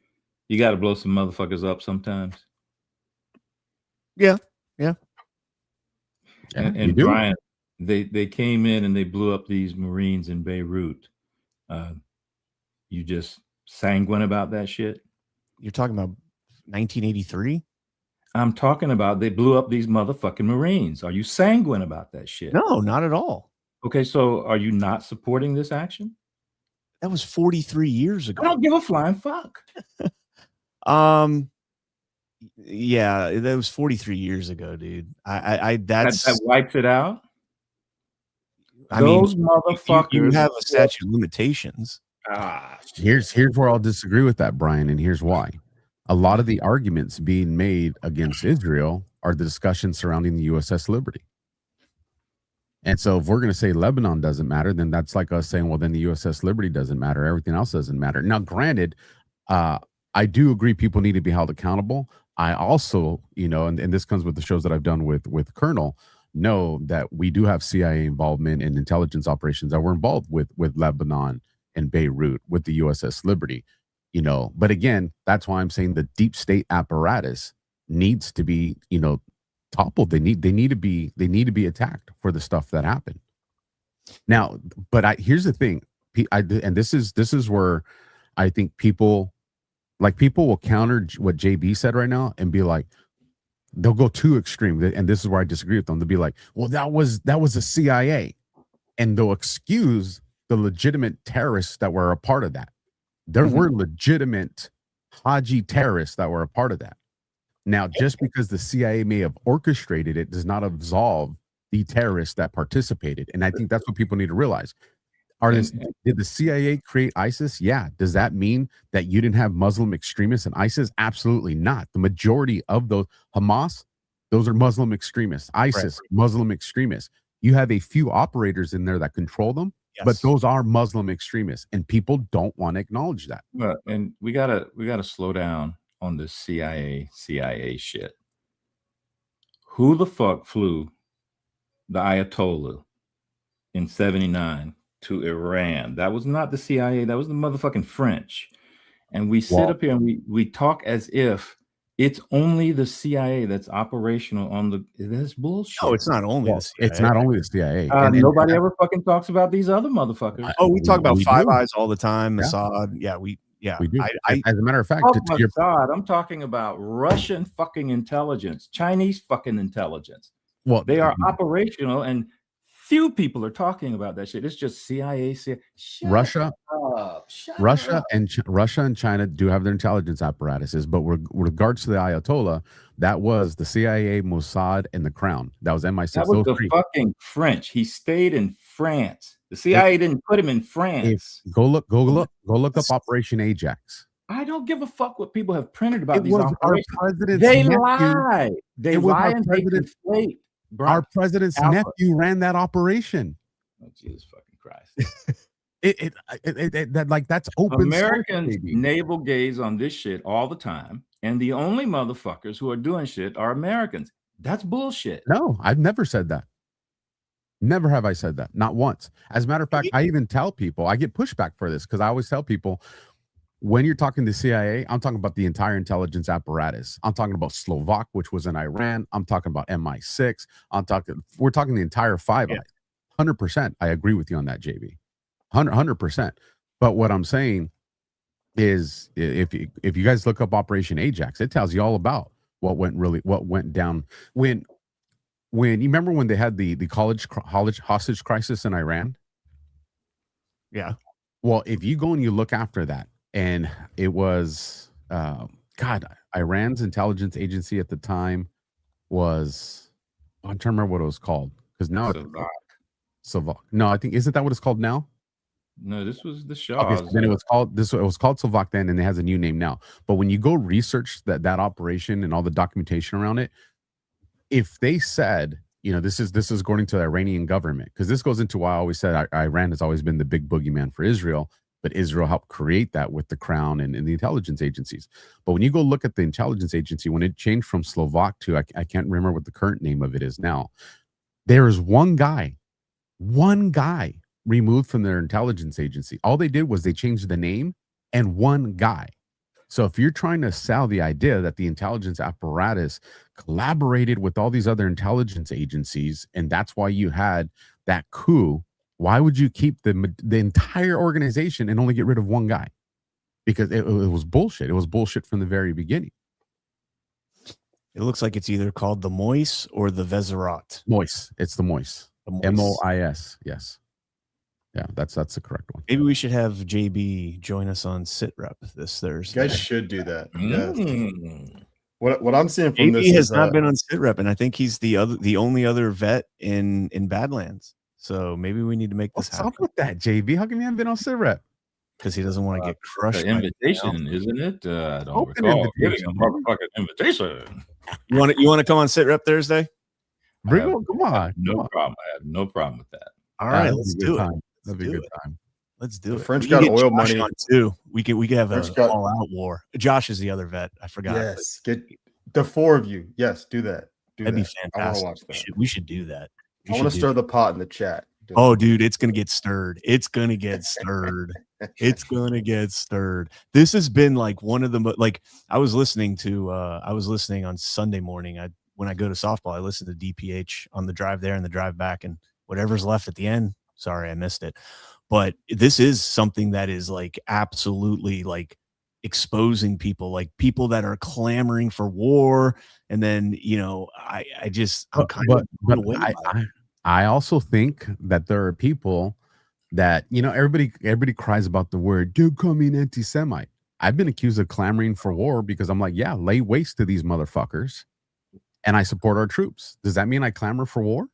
you got to blow some motherfuckers up sometimes? Yeah. And Brian, they came in and they blew up these Marines in Beirut. You just sanguine about that shit? You're talking about 1983? I'm talking about they blew up these motherfucking Marines. Are you sanguine about that shit? No, not at all. Okay, so are you not supporting this action? That was 43 years ago. I don't give a flying fuck. Yeah, that was 43 years ago, dude. That wipes it out. Those motherfuckers. You have a statute of limitations. Here's where I'll disagree with that, Brian, and here's why. A lot of the arguments being made against Israel are the discussions surrounding the USS Liberty. And so if we're going to say Lebanon doesn't matter, then that's like us saying, well, then the USS Liberty doesn't matter. Everything else doesn't matter. Now, granted, I do agree people need to be held accountable. I also, and this comes with the shows that I've done with Colonel, know that we do have CIA involvement in intelligence operations that were involved with Lebanon and Beirut with the USS Liberty. But again, that's why I'm saying the deep state apparatus needs to be, toppled. They need to be attacked for the stuff that happened. Now, but here's the thing, and this is where I think people will counter what JB said right now and be like, they'll go too extreme, and this is where I disagree with them. They'll be like, well, that was the CIA, and they'll excuse the legitimate terrorists that were a part of that. There were legitimate Haji terrorists that were a part of that. Now, just because the CIA may have orchestrated it does not absolve the terrorists that participated. And I think that's what people need to realize. Did the CIA create ISIS? Yeah. Does that mean that you didn't have Muslim extremists in ISIS? Absolutely not. The majority of those, Hamas, those are Muslim extremists. ISIS, right. Muslim extremists. You have a few operators in there that control them, but those are Muslim extremists, and people don't want to acknowledge that. Well, and we gotta slow down on this CIA shit. Who the fuck flew the Ayatollah in 79 to Iran? That was not the CIA. That was the motherfucking French. And we sit up here and we talk as if it's only the CIA that's operational on the. That's bullshit. No, it's not only the CIA. It's not only the CIA. Nobody ever fucking talks about these other motherfuckers. We talk about Five Eyes all the time. Mossad. Yeah, we do. As a matter of fact, I'm talking about Russian fucking intelligence, Chinese fucking intelligence. Well, they are operational, and few people are talking about that shit. It's just CIA. Russia and China do have their intelligence apparatuses, but with regards to the Ayatollah, that was the CIA, Mossad, and the Crown. That was MI6. That was the fucking French. He stayed in France. The CIA didn't put him in France. Go look up Operation Ajax. I don't give a fuck what people have printed about these operations. They lie. They lie and they conflate. Our president's nephew ran that operation. Oh, Jesus fucking Christ. That's open. Americans navel gaze on this shit all the time, and the only motherfuckers who are doing shit are Americans. That's bullshit. No, I've never said that. Never have I said that. Not once. As a matter of fact, I even tell people, I get pushback for this because I always tell people, when you're talking to CIA, I'm talking about the entire intelligence apparatus. I'm talking about Slovak, which was in Iran. I'm talking about MI6. We're talking the entire Five Eyes. 100%. I agree with you on that, JB. 100%. But what I'm saying is, if you guys look up Operation Ajax, it tells you all about what went down when you remember when they had the college hostage crisis in Iran. Yeah. Well, if you go and you look after that, and it was Iran's intelligence agency at the time was, I'm trying to remember what it was called, because now Slovak. No, I think, isn't that what it's called now? No, this was the Shah. Okay, so then it was called Slovak then, and it has a new name now. But when you go research that operation and all the documentation around it, if they said, this is according to the Iranian government, because this goes into why I always said Iran has always been the big boogeyman for Israel, but Israel helped create that with the Crown and the intelligence agencies. But when you go look at the intelligence agency, when it changed from Slovak to, I can't remember what the current name of it is now, there is one guy removed from their intelligence agency. All they did was they changed the name and one guy. So if you're trying to sell the idea that the intelligence apparatus collaborated with all these other intelligence agencies, and that's why you had that coup, why would you keep the entire organization and only get rid of one guy? Because it was bullshit. It was bullshit from the very beginning. It looks like it's either called the Mois or the Vezerat. Mois. It's the Mois. MOIS. Yes. Yeah, that's the correct one. Maybe we should have JB join us on SitRep this Thursday. You guys should do that. Yes. What I'm seeing from JB this has not been on SitRep, and I think he's the only other vet in Badlands. So maybe we need to make this happen. What's up with that, JB? How come you haven't been on SitRep? Because he doesn't want to get crushed. The invitation, isn't it? I don't recall giving a motherfucking invitation. You want to come on SitRep Thursday? Bring on, come on. No problem. I have no problem with that. All right, let's do it. That'd be a good time. Let's do it. The French got oil money on too. We could have an all-out war. Josh is the other vet. I forgot. Yes, get the four of you. Yes, do that. That'd be fantastic. I want to watch that. We should do that. I want to stir the pot in the chat. Oh, dude, it's gonna get stirred. It's gonna get stirred. It's gonna get stirred. This has been like one of the I was listening on Sunday morning. when I go to softball, I listen to DPH on the drive there and the drive back, and whatever's left at the end. Sorry, I missed it. But this is something that is like absolutely like exposing people, like people that are clamoring for war. And then, I'm kind of blown away by it. I also think that there are people that, everybody cries about the word, "Dude, call me an anti-Semite." I've been accused of clamoring for war because I'm like, yeah, lay waste to these motherfuckers, and I support our troops. Does that mean I clamor for war?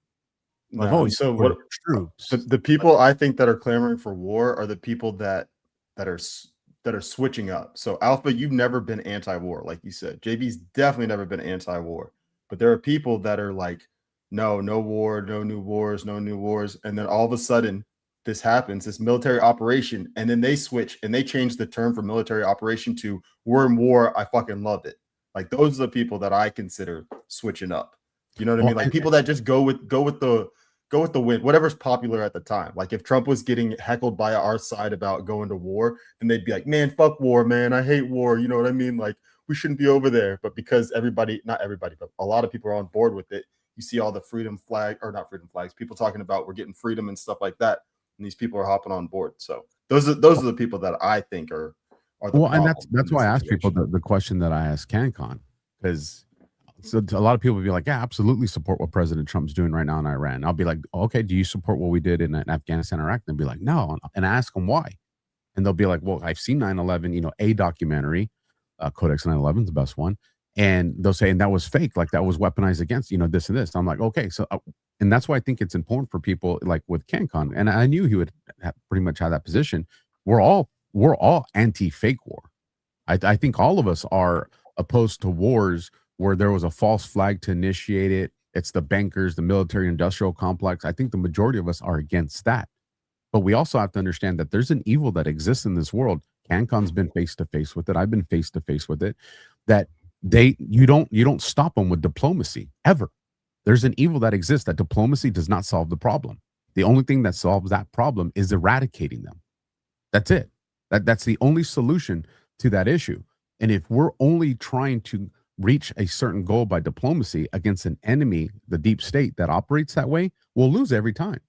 No, so what troops? The people I think that are clamoring for war are the people that are switching up. So Alpha, you've never been anti-war, like you said. JB's definitely never been anti-war. But there are people that are like, no war, no new wars, no new wars. And then all of a sudden this happens, this military operation, and then they switch and they change the term for military operation to "we're in war, I fucking love it." Like those are the people that I consider switching up. You know what I mean? Like people that just go with the wind, whatever's popular at the time. Like if Trump was getting heckled by our side about going to war, then they'd be like, "Man, fuck war, man. I hate war." You know what I mean? Like we shouldn't be over there. But because not everybody, but a lot of people are on board with it, you see all the freedom flag, or not freedom flags, people talking about we're getting freedom and stuff like that. And these people are hopping on board. So those are the people that I think are the well, and that's why I ask people the question that I asked CannCon, because so a lot of people will be like, yeah, absolutely support what President Trump's doing right now in Iran. I'll be like, okay, do you support what we did in Afghanistan, Iraq? And they'll be like, no. And I ask them why. And they'll be like, well, I've seen 9/11, a documentary, Codex 9/11 is the best one. And they'll say, and that was fake, like that was weaponized against, this and this. I'm like, okay, so, and that's why I think it's important for people like with CannCon. And I knew he would pretty much have that position. We're all anti-fake war. I think all of us are opposed to wars where there was a false flag to initiate it. It's the bankers, the military industrial complex. I think the majority of us are against that. But we also have to understand that there's an evil that exists in this world. CannCon's been face to face with it. I've been face to face with it. That you don't stop them with diplomacy ever. There's an evil that exists that diplomacy does not solve the problem. The only thing that solves that problem is eradicating them. That's it. That's the only solution to that issue. And if we're only trying to reach a certain goal by diplomacy against an enemy, the deep state that operates that way, we'll lose every time.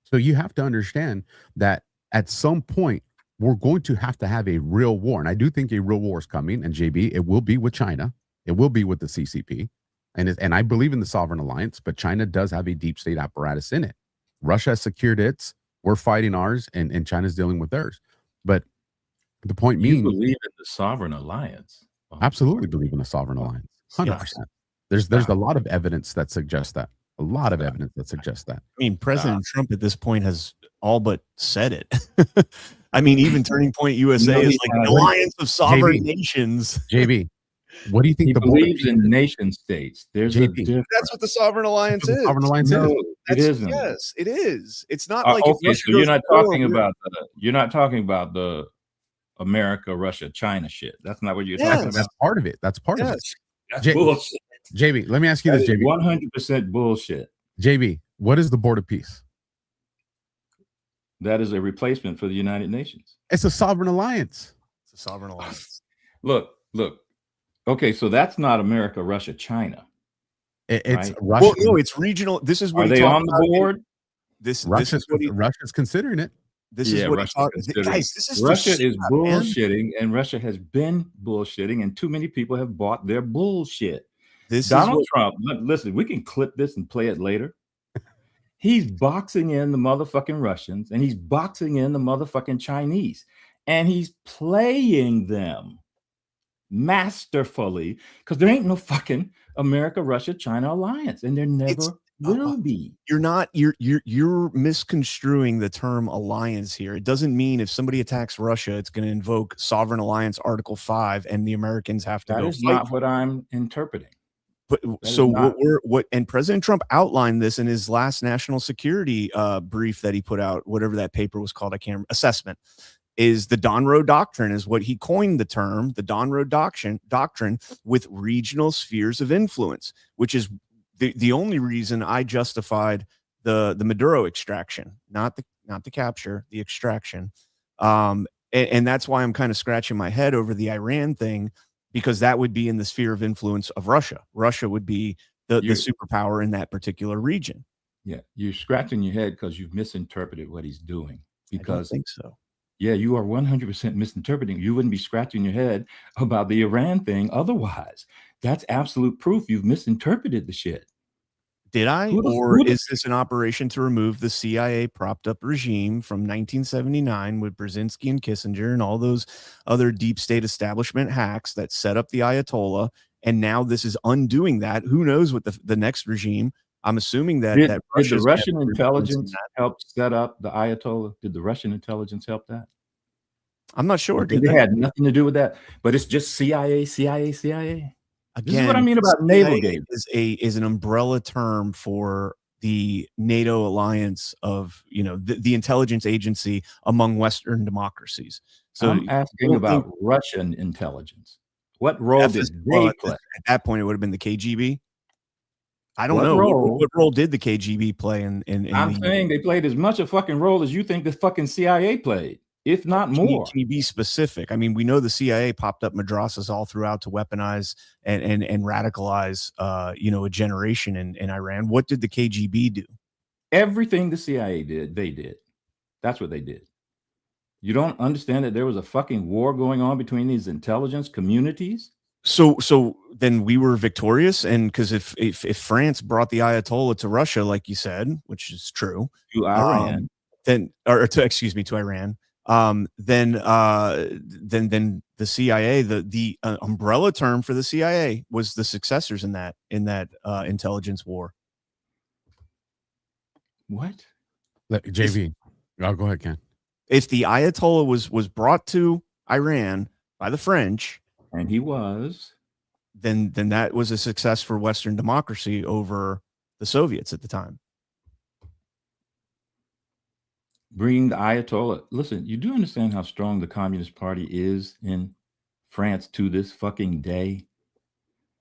So you have to understand that at some point we're going to have a real war. And I do think a real war is coming. And JB, it will be with China. It will be with the CCP. And I believe in the sovereign alliance, but China does have a deep state apparatus in it. Russia has secured its. We're fighting ours, and China's dealing with theirs. But the point being, you believe in the sovereign alliance? Absolutely believe in a sovereign alliance. 100%. There's a lot of evidence that suggests that. A lot of evidence that suggests that. I mean, President Trump at this point has all but said it. I mean, even Turning Point USA is like an alliance of sovereign nations. JB, what do you think? He believes in nation states. There's a difference. That's what the sovereign alliance is. Sovereign alliance no, is. It isn't. Yes, it is. It's not like okay. So you're not talking about the America, Russia, China shit. That's not what you're talking about. That's part of it. That's part of it. That's bullshit. JB, let me ask you this, JB. 100% bullshit. JB, what is the Board of Peace? That is a replacement for the United Nations. It's a sovereign alliance. It's a sovereign alliance. Look. Okay, so that's not America, Russia, China. It's right? Russia. Well, no, it's regional. This is what are they on the board? Russia's considering it. This is what guys. This is Russia is bullshitting, and Russia has been bullshitting, and too many people have bought their bullshit. Donald Trump. Listen, we can clip this and play it later. He's boxing in the motherfucking Russians, and he's boxing in the motherfucking Chinese, and he's playing them masterfully because there ain't no fucking America, Russia, China alliance, and there never will be. You're misconstruing the term alliance here. It doesn't mean if somebody attacks Russia, it's going to invoke Sovereign Alliance Article 5, and the Americans have to go. That is not what I'm interpreting. But so what and President Trump outlined this in his last national security brief that he put out, whatever that paper was called, I can't remember, assessment, is the Donroe Doctrine is what he coined the term, the Donroe Doctrine with regional spheres of influence, which is the only reason I justified the Maduro extraction, not the capture, the extraction. And that's why I'm kind of scratching my head over the Iran thing, because that would be in the sphere of influence of Russia. Russia would be the superpower in that particular region. Yeah, you're scratching your head because you've misinterpreted what he's doing. Because I don't think so. Yeah, you are 100% misinterpreting. You wouldn't be scratching your head about the Iran thing otherwise. That's absolute proof you've misinterpreted the shit. Did I? Or is this an operation to remove the CIA propped up regime from 1979 with Brzezinski and Kissinger and all those other deep state establishment hacks that set up the Ayatollah? And now this is undoing that. Who knows what the next regime? I'm assuming that did Russia's the Russian intelligence help set up the Ayatollah? Did the Russian intelligence help that? I'm not sure. They had nothing to do with that, but it's just CIA. Again, this is what I mean about Navelgate. Is an umbrella term for the NATO alliance of, you know, the intelligence agency among Western democracies. So I'm asking about Russian intelligence. What role did they play? At that point, it would have been the KGB. I don't know. What role did the KGB play in I'm saying they played as much a fucking role as you think the fucking CIA played, if not more. KGB specific. I mean, we know the CIA popped up madrasas all throughout to weaponize and radicalize, you know, a generation in Iran. What did the KGB do? Everything the CIA did, they did. That's what they did. You don't understand that there was a fucking war going on between these intelligence communities? So then we were victorious, and because if France brought the Ayatollah to Russia, like you said, which is true, to Iran, to Iran, then the CIA, the umbrella term for the CIA was the successors in that intelligence war. What? JV, I'll go ahead, Ken. If the Ayatollah was brought to Iran by the French, and he was, then that was a success for Western democracy over the Soviets at the time. Bringing the Ayatollah. Listen, you do understand how strong the Communist Party is in France to this fucking day?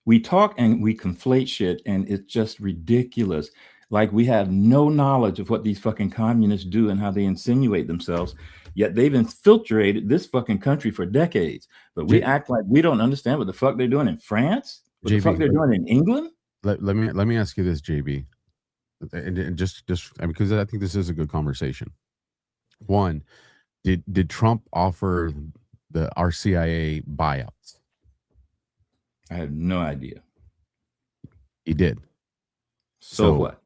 We talk and we conflate shit, and it's just ridiculous. Like we have no knowledge of what these fucking communists do and how they insinuate themselves. Yet they've infiltrated this fucking country for decades. But we act like we don't understand what the fuck they're doing in France, what the fuck they're doing in England. Let me ask you this, JB, and just because I think this is a good conversation. One, did Trump offer our CIA buyouts? I have no idea. He did. So what?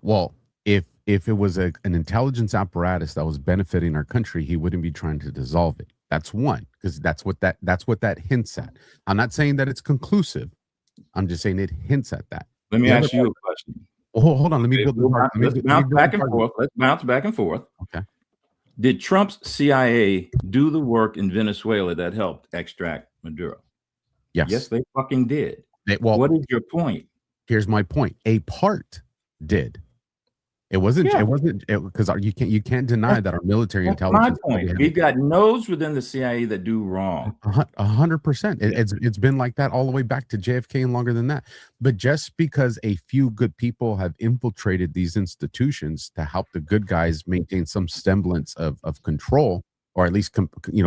Well, if it was an intelligence apparatus that was benefiting our country, he wouldn't be trying to dissolve it. That's one, because that's what that hints at. I'm not saying that it's conclusive. I'm just saying it hints at that. Let me ask you a question. Well, hold on. Let me build the part. Let's bounce back and forth. Let's bounce back and forth. Okay. Did Trump's CIA do the work in Venezuela that helped extract Maduro? Yes. Yes, they fucking did. Well, what is your point? Here's my point. A part did. It wasn't. Yeah. It wasn't because you can't deny that our military intelligence. My point. We've got nodes within the CIA that do wrong. 100%. It's been like that all the way back to JFK and longer than that. But just because a few good people have infiltrated these institutions to help the good guys maintain some semblance of control, or at least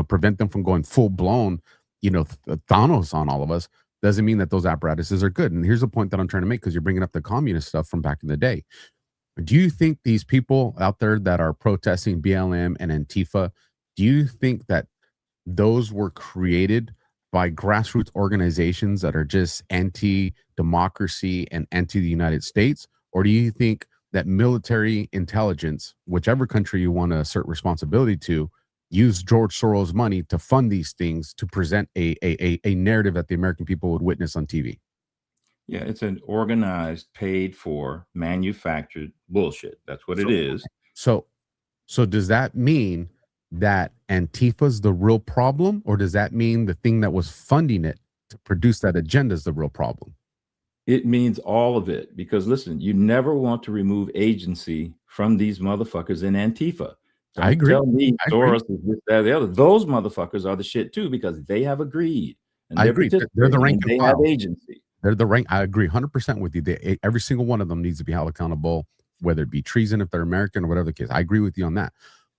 prevent them from going full blown, Thanos on all of us, doesn't mean that those apparatuses are good. And here's the point that I'm trying to make, because you're bringing up the communist stuff from back in the day. Do you think these people out there that are protesting BLM and Antifa, do you think that those were created by grassroots organizations that are just anti-democracy and anti the United States? Or do you think that military intelligence, whichever country you want to assert responsibility to, use George Soros' money to fund these things to present a narrative that the American people would witness on TV? Yeah, it's an organized, paid for, manufactured bullshit. That's what it is. So does that mean that Antifa's the real problem, or does that mean the thing that was funding it to produce that agenda is the real problem? It means all of it, because listen, you never want to remove agency from these motherfuckers in Antifa. Don't I agree. Tell me Soros is this, that, the other. Those motherfuckers are the shit too, because they have agreed. And I agree. They're the rank and they file. have agency. They're the rank. I agree 100% with you. Every single one of them needs to be held accountable, whether it be treason if they're American or whatever the case. I agree with you on that.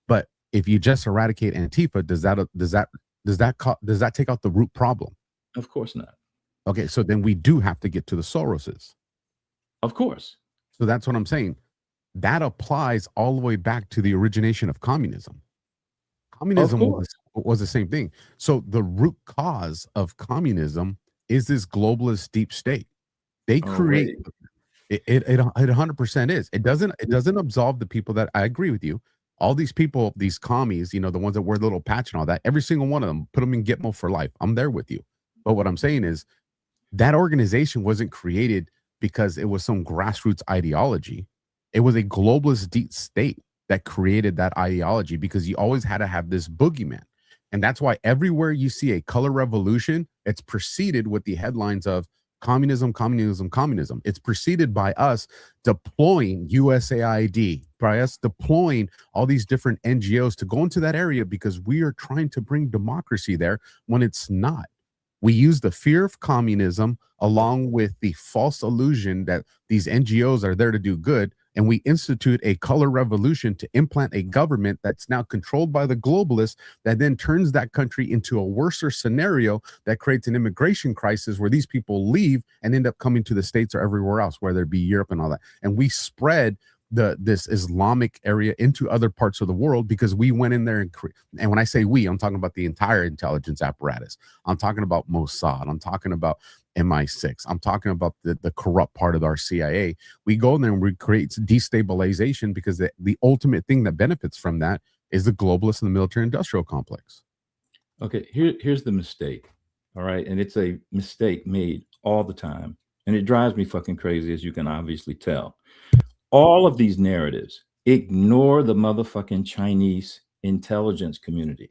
But if you just eradicate Antifa, does that take out the root problem? Of course not. Okay, so then we do have to get to the Soroses. Of course. So that's what I'm saying. That applies all the way back to the origination of communism. Communism was the same thing. So the root cause of communism is this globalist deep state. They create it 100% is. It doesn't absolve the people that, I agree with you. All these people, these commies, the ones that wear the little patch and all that, every single one of them, put them in Gitmo for life. I'm there with you. But what I'm saying is that organization wasn't created because it was some grassroots ideology. It was a globalist deep state that created that ideology, because you always had to have this boogeyman. And that's why everywhere you see a color revolution, it's preceded with the headlines of communism, communism, communism. It's preceded by us deploying USAID, by us deploying all these different NGOs to go into that area, because we are trying to bring democracy there when it's not. We use the fear of communism along with the false illusion that these NGOs are there to do good, and we institute a color revolution to implant a government that's now controlled by the globalists, that then turns that country into a worser scenario that creates an immigration crisis where these people leave and end up coming to the States or everywhere else, whether it be Europe and all that. And we spread this Islamic area into other parts of the world because we went in there and when I say we, I'm talking about the entire intelligence apparatus. I'm talking about Mossad. I'm talking about MI6. I'm talking about the corrupt part of our CIA. We go in there and we create destabilization, because the ultimate thing that benefits from that is the globalists and the military industrial complex. Okay, here's the mistake. All right. And it's a mistake made all the time. And it drives me fucking crazy, as you can obviously tell. All of these narratives ignore the motherfucking Chinese intelligence community.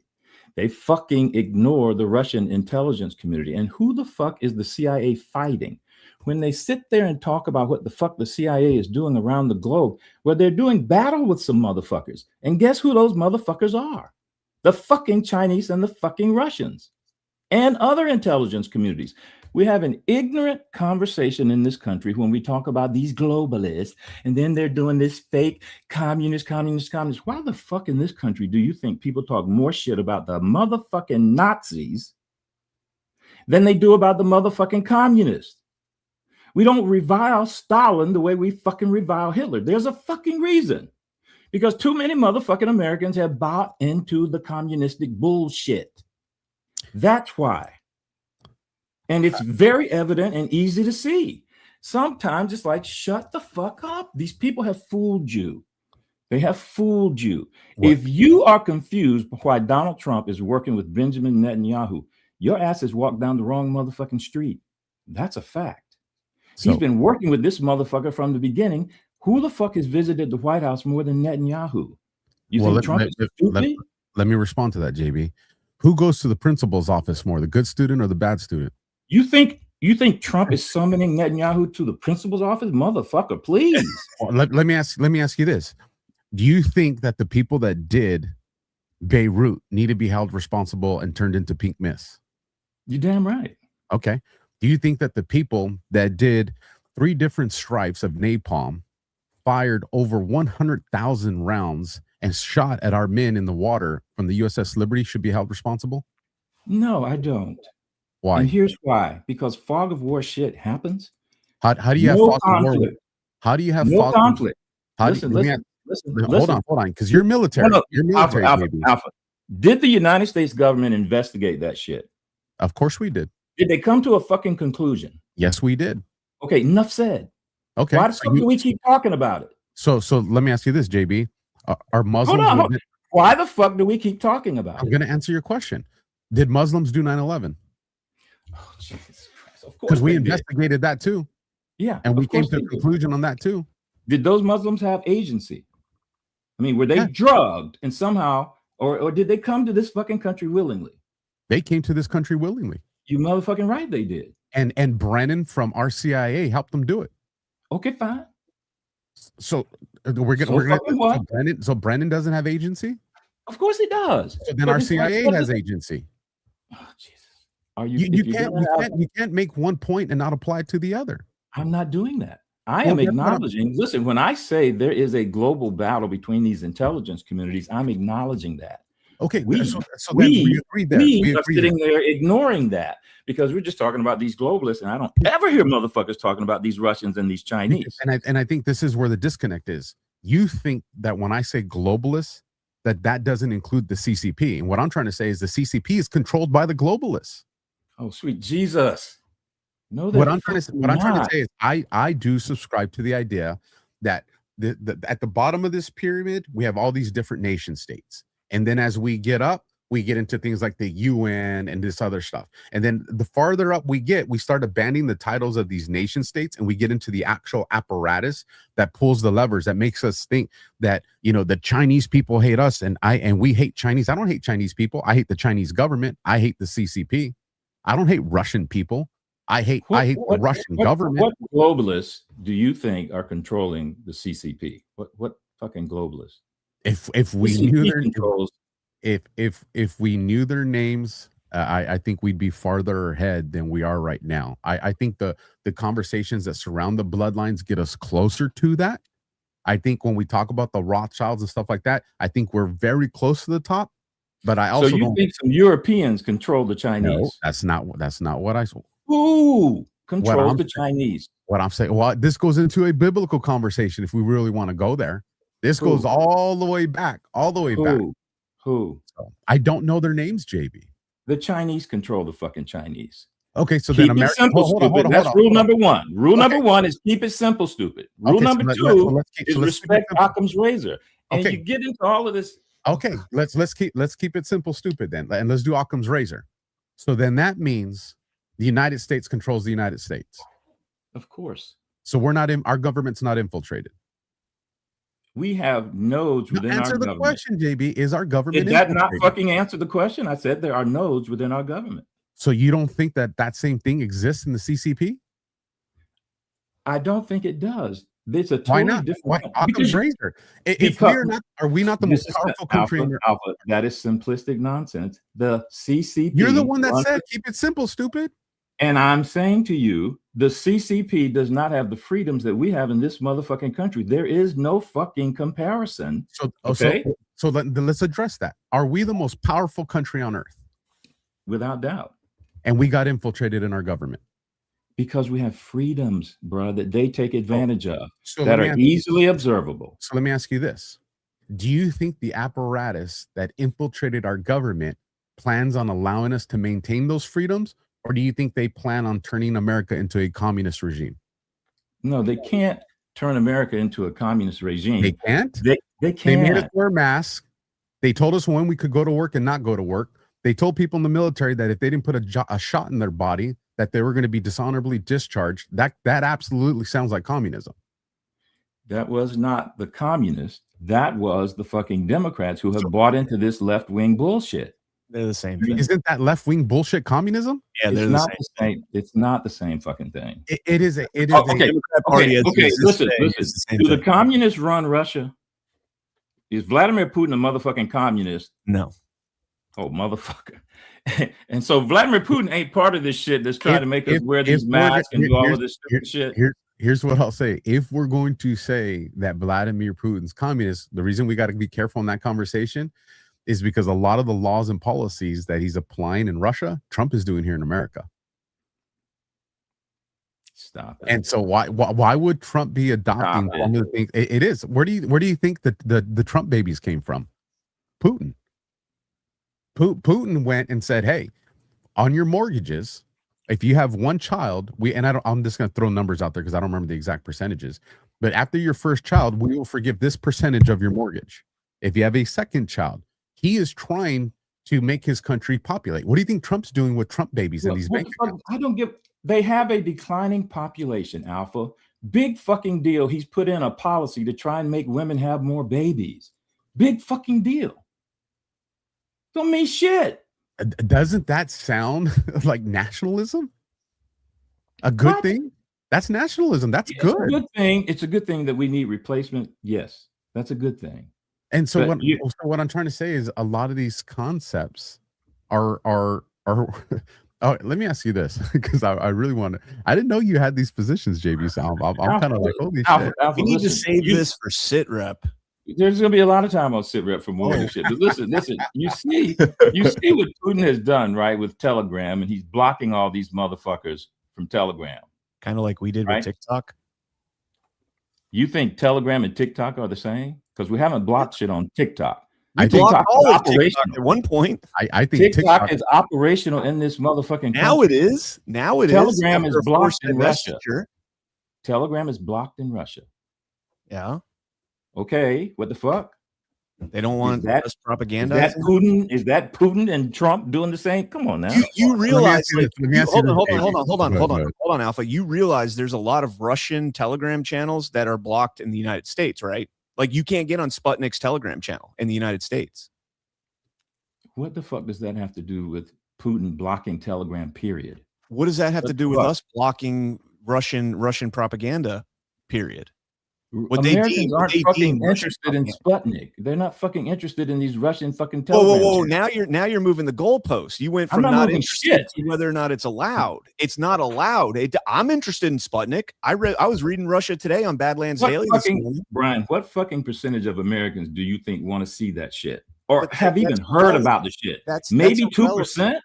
They fucking ignore the Russian intelligence community. And who the fuck is the CIA fighting? When they sit there and talk about what the fuck the CIA is doing around the globe, well, they're doing battle with some motherfuckers. And guess who those motherfuckers are? The fucking Chinese and the fucking Russians and other intelligence communities. We have an ignorant conversation in this country when we talk about these globalists, and then they're doing this fake communist. Why the fuck in this country do you think people talk more shit about the motherfucking Nazis than they do about the motherfucking communists? We don't revile Stalin the way we fucking revile Hitler. There's a fucking reason. Because too many motherfucking Americans have bought into the communistic bullshit. That's why. And it's very evident and easy to see. Sometimes it's like, shut the fuck up. These people have fooled you. They have fooled you. What? If you are confused why Donald Trump is working with Benjamin Netanyahu, your ass has walked down the wrong motherfucking street. That's a fact. He's been working with this motherfucker from the beginning. Who the fuck has visited the White House more than Netanyahu? You think Trump is stupid? Let me respond to that, JB. Who goes to the principal's office more, the good student or the bad student? You think Trump is summoning Netanyahu to the principal's office? Motherfucker, please. Let me ask you this. Do you think that the people that did Beirut need to be held responsible and turned into pink mist? You're damn right. Okay. Do you think that the people that did 3 different stripes of napalm, fired over 100,000 rounds and shot at our men in the water from the USS Liberty should be held responsible? No, I don't. Why? And here's why. Because fog of war shit happens. How do you have fog of war? How do you have fog conflict? Listen. Hold on. Because you're military. No, you're military. Alpha. Did the United States government investigate that shit? Of course we did. Did they come to a fucking conclusion? Yes, we did. Okay, enough said. Okay. Why the fuck do we keep talking about it? So let me ask you this, JB. Are Muslims? Hold on. Why the fuck do we keep talking about it? I'm going to answer your question. Did Muslims do 9/11? Oh, Jesus Christ. Of course. Because we investigated that too. Yeah. And we came to a conclusion on that too. Did those Muslims have agency? I mean, were they drugged and somehow, or did they come to this fucking country willingly? They came to this country willingly. You motherfucking right they did. And Brennan from our CIA helped them do it. Okay, fine. So so Brennan doesn't have agency? Of course he does. So then our CIA has agency. Oh, Jesus. You can't make one point and not apply it to the other. I'm not doing that. I am acknowledging. Listen, when I say there is a global battle between these intelligence communities, I'm acknowledging that. Okay, we so then we agree there. We are sitting there ignoring that because we're just talking about these globalists, and I don't ever hear motherfuckers talking about these Russians and these Chinese. And I think this is where the disconnect is. You think that when I say globalists, that doesn't include the CCP, and what I'm trying to say is the CCP is controlled by the globalists. Oh, sweet Jesus! No, what I'm trying to say is I do subscribe to the idea that at the bottom of this pyramid we have all these different nation states, and then as we get up, we get into things like the UN and this other stuff, and then the farther up we get, we start abandoning the titles of these nation states, and we get into the actual apparatus that pulls the levers that makes us think that, you know, the Chinese people hate us and we hate Chinese. I don't hate Chinese people. I hate the Chinese government. I hate the CCP. I don't hate Russian people. I hate the Russian government. What globalists do you think are controlling the CCP? What fucking globalists? If we knew their controls, if we knew their names, I think we'd be farther ahead than we are right now. I think the conversations that surround the bloodlines get us closer to that. I think when we talk about the Rothschilds and stuff like that, I think we're very close to the top. But I also don't think some Europeans control the Chinese. No, that's not what I saw. Who controls the Chinese? What I'm saying, well, this goes into a biblical conversation if we really want to go there. This goes all the way back, back. Who? So, I don't know their names, JB. The Chinese control the fucking Chinese. Okay, so keep then America. Hold on, that's rule number one. Rule number one is keep it simple, stupid. Rule number two is respect Occam's razor. And you get into all of this. Okay, let's keep it simple, stupid then, and let's do Occam's razor. So then that means the United States controls the United States. Of course. So our government's not infiltrated. We have nodes within our government. Answer the question, JB. Is our government infiltrated? Did that not fucking answer the question? I said there are nodes within our government. So you don't think that same thing exists in the CCP? I don't think it does. It's a totally different. Why Occam's razor? If we're not, are we not the most powerful country in Alpha? That is simplistic nonsense. The CCP. You're the one that said keep it simple, stupid. And I'm saying to you, the CCP does not have the freedoms that we have in this motherfucking country. There is no fucking comparison. So let's address that. Are we the most powerful country on earth? Without doubt. And we got infiltrated in our government. Because we have freedoms, bro, that they take advantage of that are easily observable. So let me ask you this. Do you think the apparatus that infiltrated our government plans on allowing us to maintain those freedoms? Or do you think they plan on turning America into a communist regime? No, they can't turn America into a communist regime. They can't? They can't. They made us wear masks. They told us when we could go to work and not go to work. They told people in the military that if they didn't put a shot in their body, that they were going to be dishonorably discharged. That absolutely sounds like communism. That was not the communists. That was the fucking Democrats who have bought into this left-wing bullshit. They're the same thing. Isn't that left-wing bullshit communism? Yeah, they're not the same. It's not the same fucking thing. It is. Okay. Listen. Do the communists run Russia? Is Vladimir Putin a motherfucking communist? No. Oh, motherfucker. And so Vladimir Putin ain't part of this shit that's trying to make us wear these masks and do all of this stupid shit. Here's what I'll say. If we're going to say that Vladimir Putin's communist, the reason we got to be careful in that conversation is because a lot of the laws and policies that he's applying in Russia, Trump is doing here in America. Stop it. And so why would Trump be adopting some of the things? It is. Where do you think that the Trump babies came from? Putin. Putin went and said, "Hey, on your mortgages, if you have one child, I'm just going to throw numbers out there because I don't remember the exact percentages, but after your first child, we will forgive this percentage of your mortgage. If you have a second child," he is trying to make his country populate. What do you think Trump's doing with Trump babies in these bank accounts? They have a declining population, Alpha. Big fucking deal. He's put in a policy to try and make women have more babies. Big fucking deal. Don't mean shit. Doesn't that sound like nationalism? A good thing? That's nationalism. That's good. It's a good thing. It's a good thing that we need replacement. Yes, that's a good thing. And so what I'm trying to say is a lot of these concepts are oh, let me ask you this, because I really want to. I didn't know you had these positions, JB. So I'm kind of like, holy shit. We need to save this for sit rep. There's gonna be a lot of time on sit rep for more of this shit. But listen, you see what Putin has done, right, with Telegram, and he's blocking all these motherfuckers from Telegram. Kind of like we did with TikTok. You think Telegram and TikTok are the same? Because we haven't blocked shit on TikTok. I blocked all of TikTok at one point. I think TikTok is operational in this motherfucking now country. It is. Now it Telegram is. is blocked in Russia. Telegram is blocked in Russia. Yeah. Okay. What the fuck? They don't want that propaganda. Is that Putin and Trump doing the same? Come on now. You realize? Hold on, Alpha. You realize there's a lot of Russian Telegram channels that are blocked in the United States, right? Like you can't get on Sputnik's Telegram channel in the United States. What the fuck does that have to do with Putin blocking Telegram? Period. What does that have to do with us blocking Russian propaganda? Period. Americans aren't fucking interested in Sputnik. They're not fucking interested in these Russian fucking Telegram. Whoa! Now you're moving the goalpost. You went from not interested to whether or not it's allowed. It's not allowed. I'm interested in Sputnik. I was reading Russia Today on Badlands Daily this morning. Brian, what fucking percentage of Americans do you think want to see that shit or have even heard about the shit? Maybe 2%.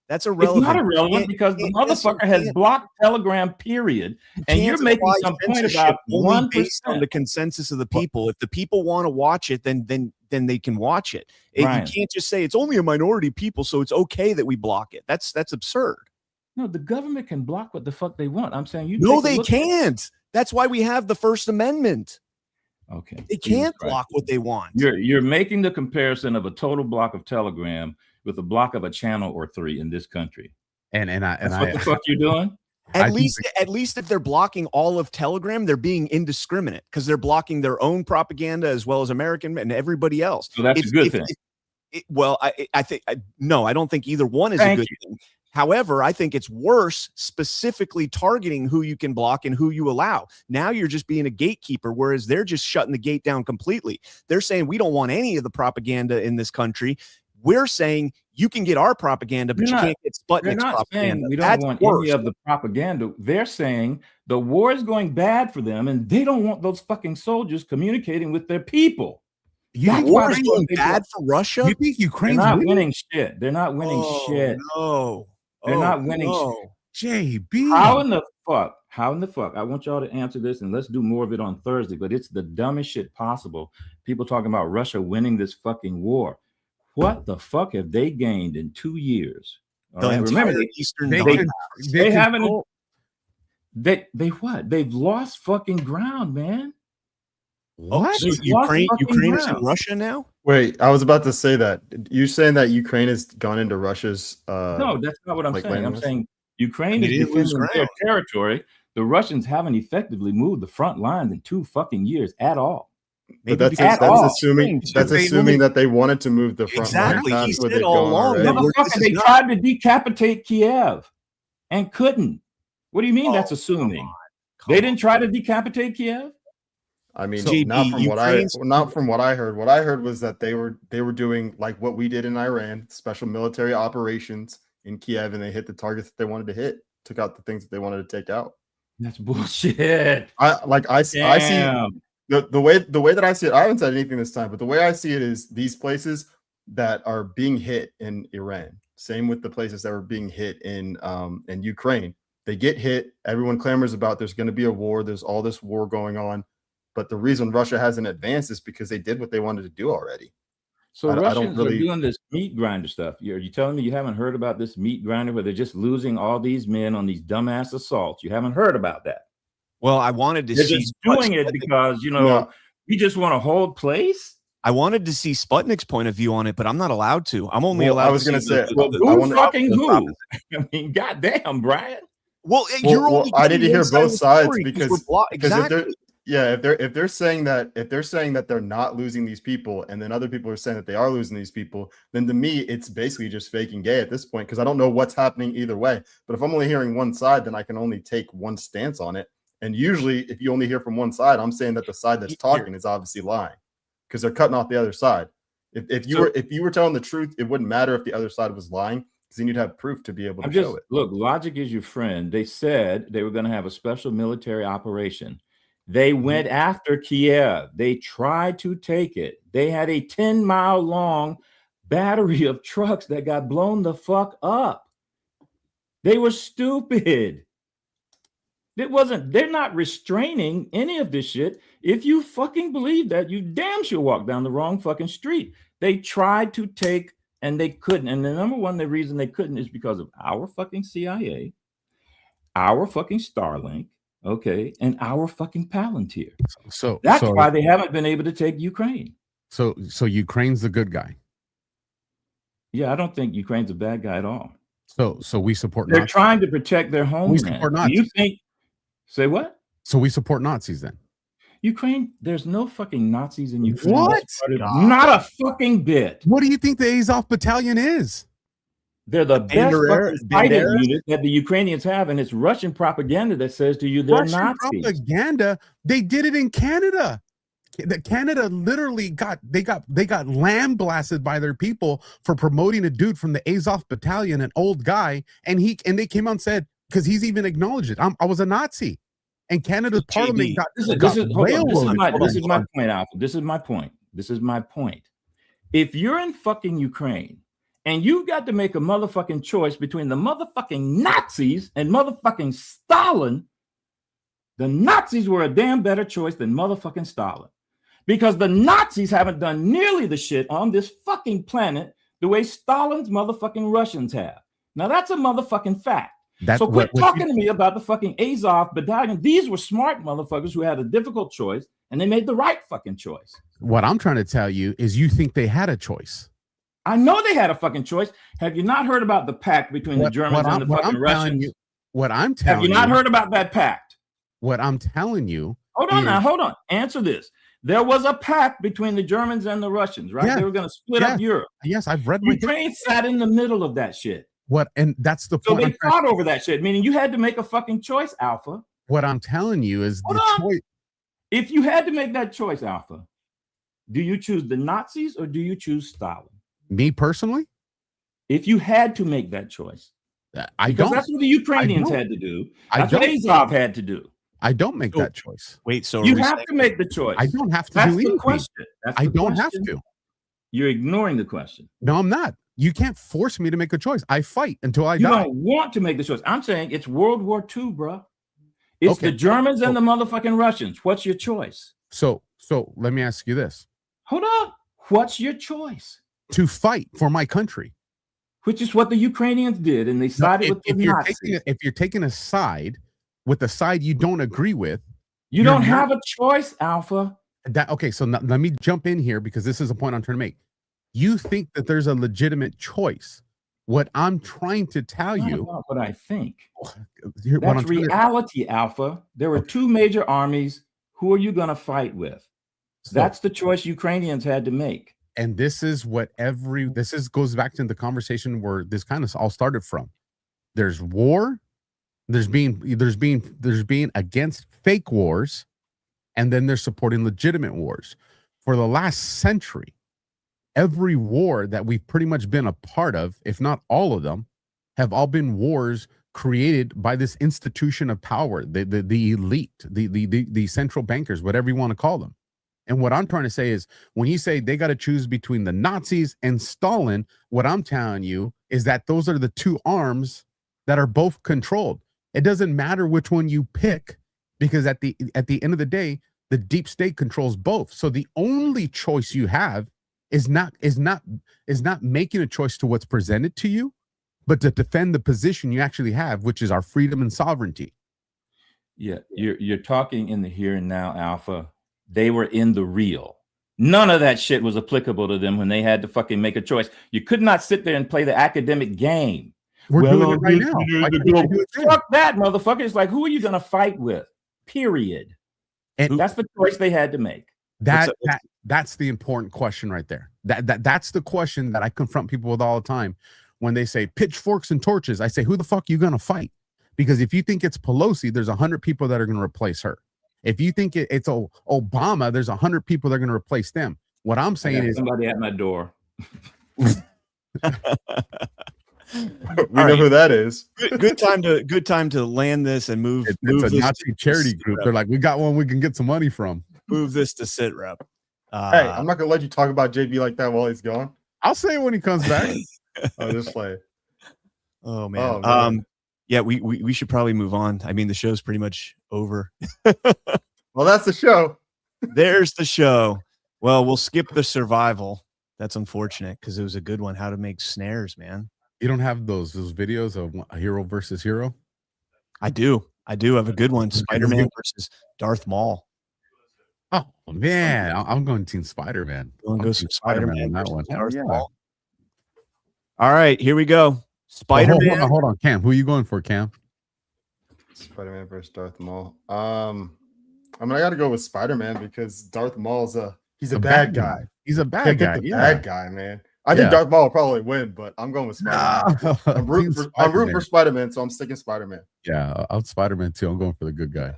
That's irrelevant. It's not irrelevant because the motherfucker has blocked Telegram, period. And you're making some point about 1% based on the consensus of the people. If the people want to watch it, then they can watch it. You can't just say it's only a minority of people, so it's okay that we block it. That's absurd. No, the government can block what the fuck they want. I'm saying they can't. That's why we have the First Amendment. Okay. They can't block what they want. You're making the comparison of a total block of Telegram with a block of a channel or 3 in this country. What the fuck you doing? At least if they're blocking all of Telegram, they're being indiscriminate because they're blocking their own propaganda as well as American and everybody else. So that's a good thing. I don't think either one is a good thing. However, I think it's worse specifically targeting who you can block and who you allow. Now you're just being a gatekeeper, whereas they're just shutting the gate down completely. They're saying we don't want any of the propaganda in this country. We're saying you can get our propaganda, but you can't get Sputnik's propaganda. We don't want any of the propaganda. They're saying the war is going bad for them, and they don't want those fucking soldiers communicating with their people. The war is going bad for Russia? You think Ukraine's winning shit? They're not winning shit. No. They're not winning shit. JB. How in the fuck? I want y'all to answer this, and let's do more of it on Thursday, but it's the dumbest shit possible. People talking about Russia winning this fucking war. What the fuck have they gained in 2 years? Remember, they've lost fucking ground, man. What? So Ukraine is in Russia now? Wait, I was about to say that. You're saying that Ukraine has gone into Russia's no, that's not what I'm saying. I'm saying Ukraine is defending their territory. The Russians haven't effectively moved the front lines in 2 fucking years at all. But that's assuming that they wanted to move the front line. Exactly. He said all along. They tried to decapitate Kiev and couldn't. What do you mean that's assuming? They didn't try to decapitate Kiev? I mean, not from what I heard. What I heard was that they were doing like what we did in Iran, special military operations in Kiev, and they hit the targets that they wanted to hit, took out the things that they wanted to take out. That's bullshit. I see the way that I see it. I haven't said anything this time, but the way I see it is these places that are being hit in Iran. Same with the places that were being hit in Ukraine. They get hit. Everyone clamors about there's going to be a war. There's all this war going on. But the reason Russia hasn't advanced is because they did what they wanted to do already. So Russians are doing this meat grinder stuff. You're telling me you haven't heard about this meat grinder where they're just losing all these men on these dumbass assaults? You haven't heard about that? Well, I wanted to see. They're just doing it because, we just want to hold place. I wanted to see Sputnik's point of view on it, but I'm not allowed to. I'm only allowed. I was going to say, who? I mean, goddamn, Brian. I need to hear both sides because if they're saying that they're not losing these people, and then other people are saying that they are losing these people, then to me it's basically just faking gay at this point, because I don't know what's happening either way. But if I'm only hearing one side, then I can only take one stance on it. And usually, if you only hear from one side, I'm saying that the side that's talking is obviously lying, because they're cutting off the other side. If you were telling the truth, it wouldn't matter if the other side was lying, because then you'd have proof to be able to show it. Look, logic is your friend. They said they were going to have a special military operation. They went after Kiev. They tried to take it. They had a 10-mile long battery of trucks that got blown the fuck up. They were stupid. They're not restraining any of this shit. If you fucking believe that, you damn sure walk down the wrong fucking street. They tried to take and they couldn't. And the reason they couldn't is because of our fucking CIA, our fucking Starlink, okay, and our fucking Palantir. So that's why they haven't been able to take Ukraine. So Ukraine's the good guy. Yeah, I don't think Ukraine's a bad guy at all. So we support. They're trying to protect their homeland. We support Nazis. You think? Say what? So we support Nazis then? Ukraine, there's no fucking Nazis in Ukraine. What? Not a fucking bit. What do you think the Azov battalion is? They're the best fighting unit that the Ukrainians have, and it's Russian propaganda that says to you they're Nazis. Propaganda. They did it in Canada. Canada literally got lambasted by their people for promoting a dude from the Azov battalion, an old guy, and they came out and said, because he's even acknowledged it, I was a Nazi, and Canada's parliament got this is my point, Alpha. This is my point. If you're in fucking Ukraine and you've got to make a motherfucking choice between the motherfucking Nazis and motherfucking Stalin, the Nazis were a damn better choice than motherfucking Stalin. Because the Nazis haven't done nearly the shit on this fucking planet the way Stalin's motherfucking Russians have. Now that's a motherfucking fact. So quit talking to me about the fucking Azov battalion. These were smart motherfuckers who had a difficult choice, and they made the right fucking choice. What I'm trying to tell you is you think they had a choice. I know they had a fucking choice. Have you not heard about the pact between the Germans and the fucking Russians? Have you not heard about that pact? What I'm telling you. Hold on. Answer this. There was a pact between the Germans and the Russians, right? Yeah. They were going to split up Europe. Yes, I've read. Ukraine sat in the middle of that shit. And that's the point. So they fought over that shit, meaning you had to make a fucking choice, Alpha. What I'm telling you is choice. If you had to make that choice, Alpha, do you choose the Nazis or do you choose Stalin? Me personally? If you had to make that choice. Because that's what the Ukrainians had to do. That's what Azov had to do. I don't make that choice. Wait, so you have to make the choice. I don't have to That's do the anything. question. I don't have to. You're ignoring the question. No, I'm not. You can't force me to make a choice. I fight until I die. You don't want to make the choice. I'm saying it's World War II, bro. It's the Germans and the motherfucking Russians. What's your choice? So let me ask you this. Hold on. What's your choice? To fight for my country. Which is what the Ukrainians did, and they sided with the Nazis. If you're taking a side with the side you don't agree with, you don't have a choice, Alpha. So let me jump in here because this is a point I'm trying to make. You think that there's a legitimate choice. What I'm trying to tell you, what I think. That's reality, Alpha. There were two major armies. Who are you going to fight with? That's the choice Ukrainians had to make. And this is what goes back to the conversation where this kind of all started from. There's war. There's being against fake wars, and then they're supporting legitimate wars. For the last century, every war that we've pretty much been a part of, if not all of them, have all been wars created by this institution of power, the elite, the central bankers, whatever you want to call them. And what I'm trying to say is, when you say they got to choose between the Nazis and Stalin, what I'm telling you is that those are the two arms that are both controlled. It doesn't matter which one you pick, because at the end of the day, the deep state controls both. So the only choice you have is not making a choice to what's presented to you, but to defend the position you actually have, which is our freedom and sovereignty. Yeah, you're talking in the here and now, Alpha. They were in the real. None of that shit was applicable to them when they had to fucking make a choice. You could not sit there and play the academic game. We're doing it right now. Fuck that, motherfucker. It's like, who are you going to fight with? Period. And that's the choice they had to make. That's the important question right there. That's the question that I confront people with all the time. When they say pitchforks and torches, I say, who the fuck are you going to fight? Because if you think it's Pelosi, there's 100 people that are going to replace her. If you think it's Obama, there's 100 people that are going to replace them. What I'm saying is somebody at my door. We know who that is. Good time to land this and move. It's move a this Nazi charity group. They're like, we got one we can get some money from. Move this to sit rep. Hey, I'm not gonna let you talk about JB like that while he's gone. I'll say it when he comes back. I'll just play. Oh man. Yeah, we should probably move on. I mean, the show's pretty much over. Well, that's the show. There's the show. Well, we'll skip the survival. That's unfortunate because it was a good one. How to make snares, man. You don't have those videos of a hero versus hero? I do have a good one. Spider-Man versus Darth Maul. Oh man, I'm going Team Spider-Man. We'll go some Spider-Man on that one. Darth Yeah. Maul. All right, here we go. Spider-Man. Hold on, Cam. Who are you going for, Cam? Spider-Man versus Darth Maul. I mean, I got to go with Spider-Man because Darth Maul's he's a bad guy. He's a bad guy. Bad guy, man. I think Darth Maul will probably win, but I'm going with Spider-Man. I'm rooting for Spider-Man, so I'm sticking Spider-Man. Yeah, I'm Spider-Man too. I'm going for the good guy.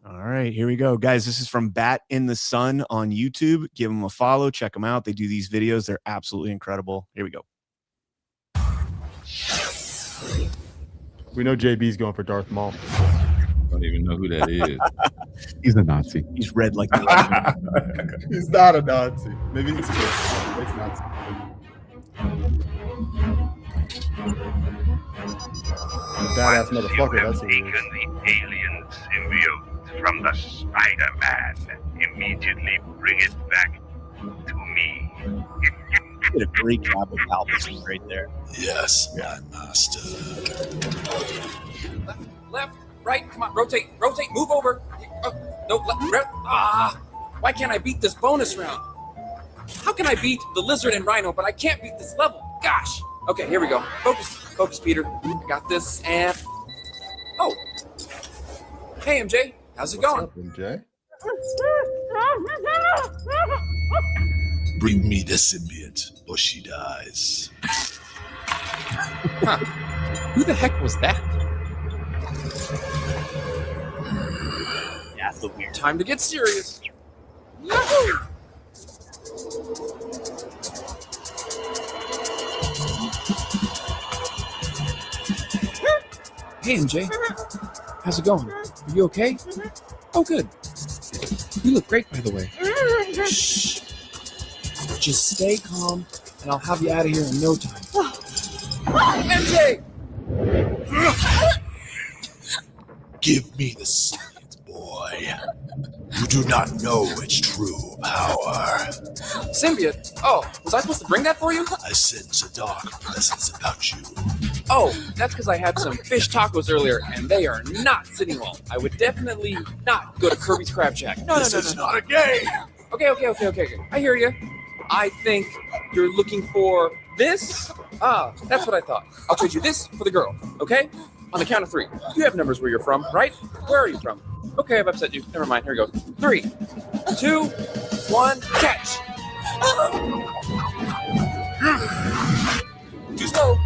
All right, here we go, guys. This is from Bat in the Sun on YouTube. Give them a follow, check them out. They do these videos. They're absolutely incredible. Here we go. We know JB's going for Darth Maul. I don't even know who that is. He's a Nazi. He's red like He's not a Nazi. Maybe it's Nazi. Badass motherfucker. That's what it is. The alien symbiote from the Spider-Man. Immediately bring it back to me. You did a great job with Palpatine right there. Yes, my master. Left, right, come on, rotate, move over. No, left. Why can't I beat this bonus round? How can I beat the lizard and rhino, but I can't beat this level? Gosh. Okay, here we go. Focus, Peter. I got this, and oh, hey MJ, how's it going? What's up, MJ? Bring me the symbiote, or she dies. Huh. Who the heck was that? That's a weird. Time to get serious. Yahoo! Hey MJ, how's it going? Are you okay? Oh good. You look great, by the way. Shh. Just stay calm, and I'll have you out of here in no time. MJ! Give me the symbiote, boy. You do not know its true power. Symbiote? Oh, was I supposed to bring that for you? I sense a dark presence about you. Oh, that's because I had some fish tacos earlier, and they are not sitting well. I would definitely not go to Kirby's Crab Shack. No. This is not a game. Okay. I hear you. I think you're looking for this? Ah, that's what I thought. I'll trade you this for the girl, okay? On the count of 3. You have numbers where you're from, right? Where are you from? Okay, I've upset you. Never mind. Here we go. 3, 2, 1, catch! Too slow.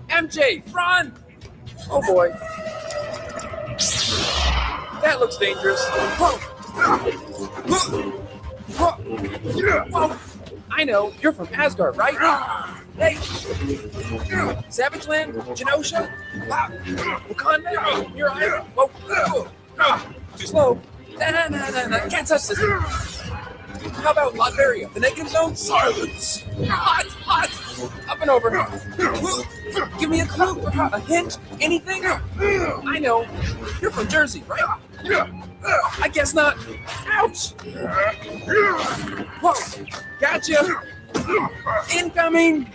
MJ, run! Oh boy. That looks dangerous. Whoa. Whoa. I know, you're from Asgard, right? Hey! Savage Land? Genosha? Wakanda? You're Iron? Whoa. Too slow. Nah. Can't touch this. How about Latveria? The negative zone? Silence. Hot. Up and over. Give me a clue. A hint? Anything? I know. You're from Jersey, right? I guess not. Ouch. Whoa. Gotcha. Incoming.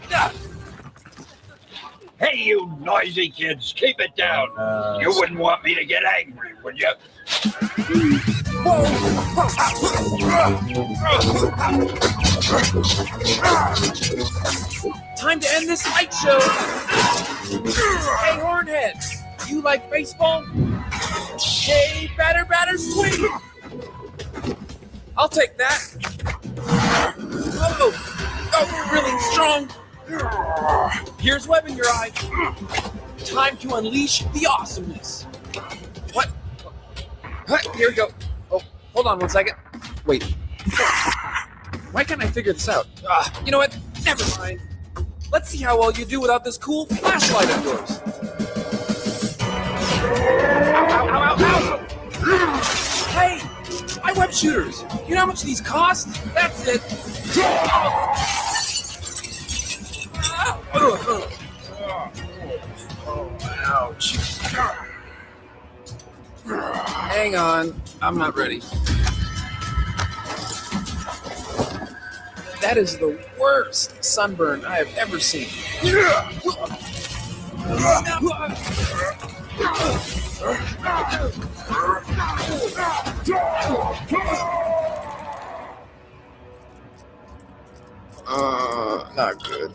Hey, you noisy kids, keep it down. You wouldn't want me to get angry, would you? Time to end this light show. Hey, Hornhead, you like baseball? Hey, batter, swing. I'll take that. Oh, really strong. Here's web in your eye. Time to unleash the awesomeness. What? Here we go. Oh, hold on 1 second. Wait. Why can't I figure this out? You know what? Never mind. Let's see how well you do without this cool flashlight of yours. Ow, ow, ow, ow. Hey, my web shooters. You know how much these cost? That's it. Ouch. Hang on, I'm not ready. That is the worst sunburn I have ever seen. Not good.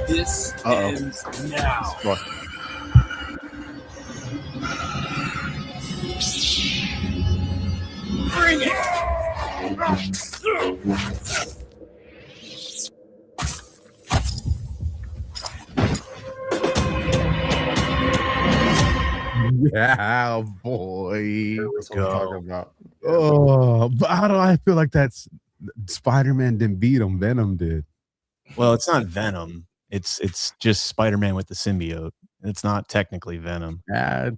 This ends now. What? Bring it! Yeah, boy. That's what I'm talking about. Oh, but how do I feel like that's Spider-Man didn't beat him? Venom did. Well, it's not Venom. It's just Spider-Man with the symbiote. It's not technically Venom.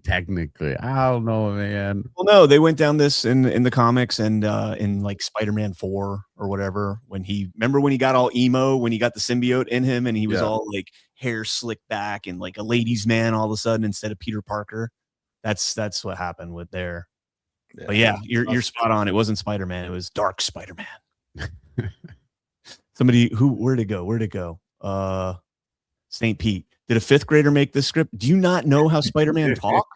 Technically, I don't know, man. Well, no, they went down this in the comics and in like Spider-Man 4 or whatever. When he got all emo when he got the symbiote in him and he was all like hair slicked back and like a ladies' man all of a sudden instead of Peter Parker. That's what happened with there. Yeah. But yeah, you're spot on. It wasn't Spider-Man. It was Dark Spider-Man. Somebody where'd it go? St. Pete. Did a 5th grader make this script? Do you not know how Spider-Man talks?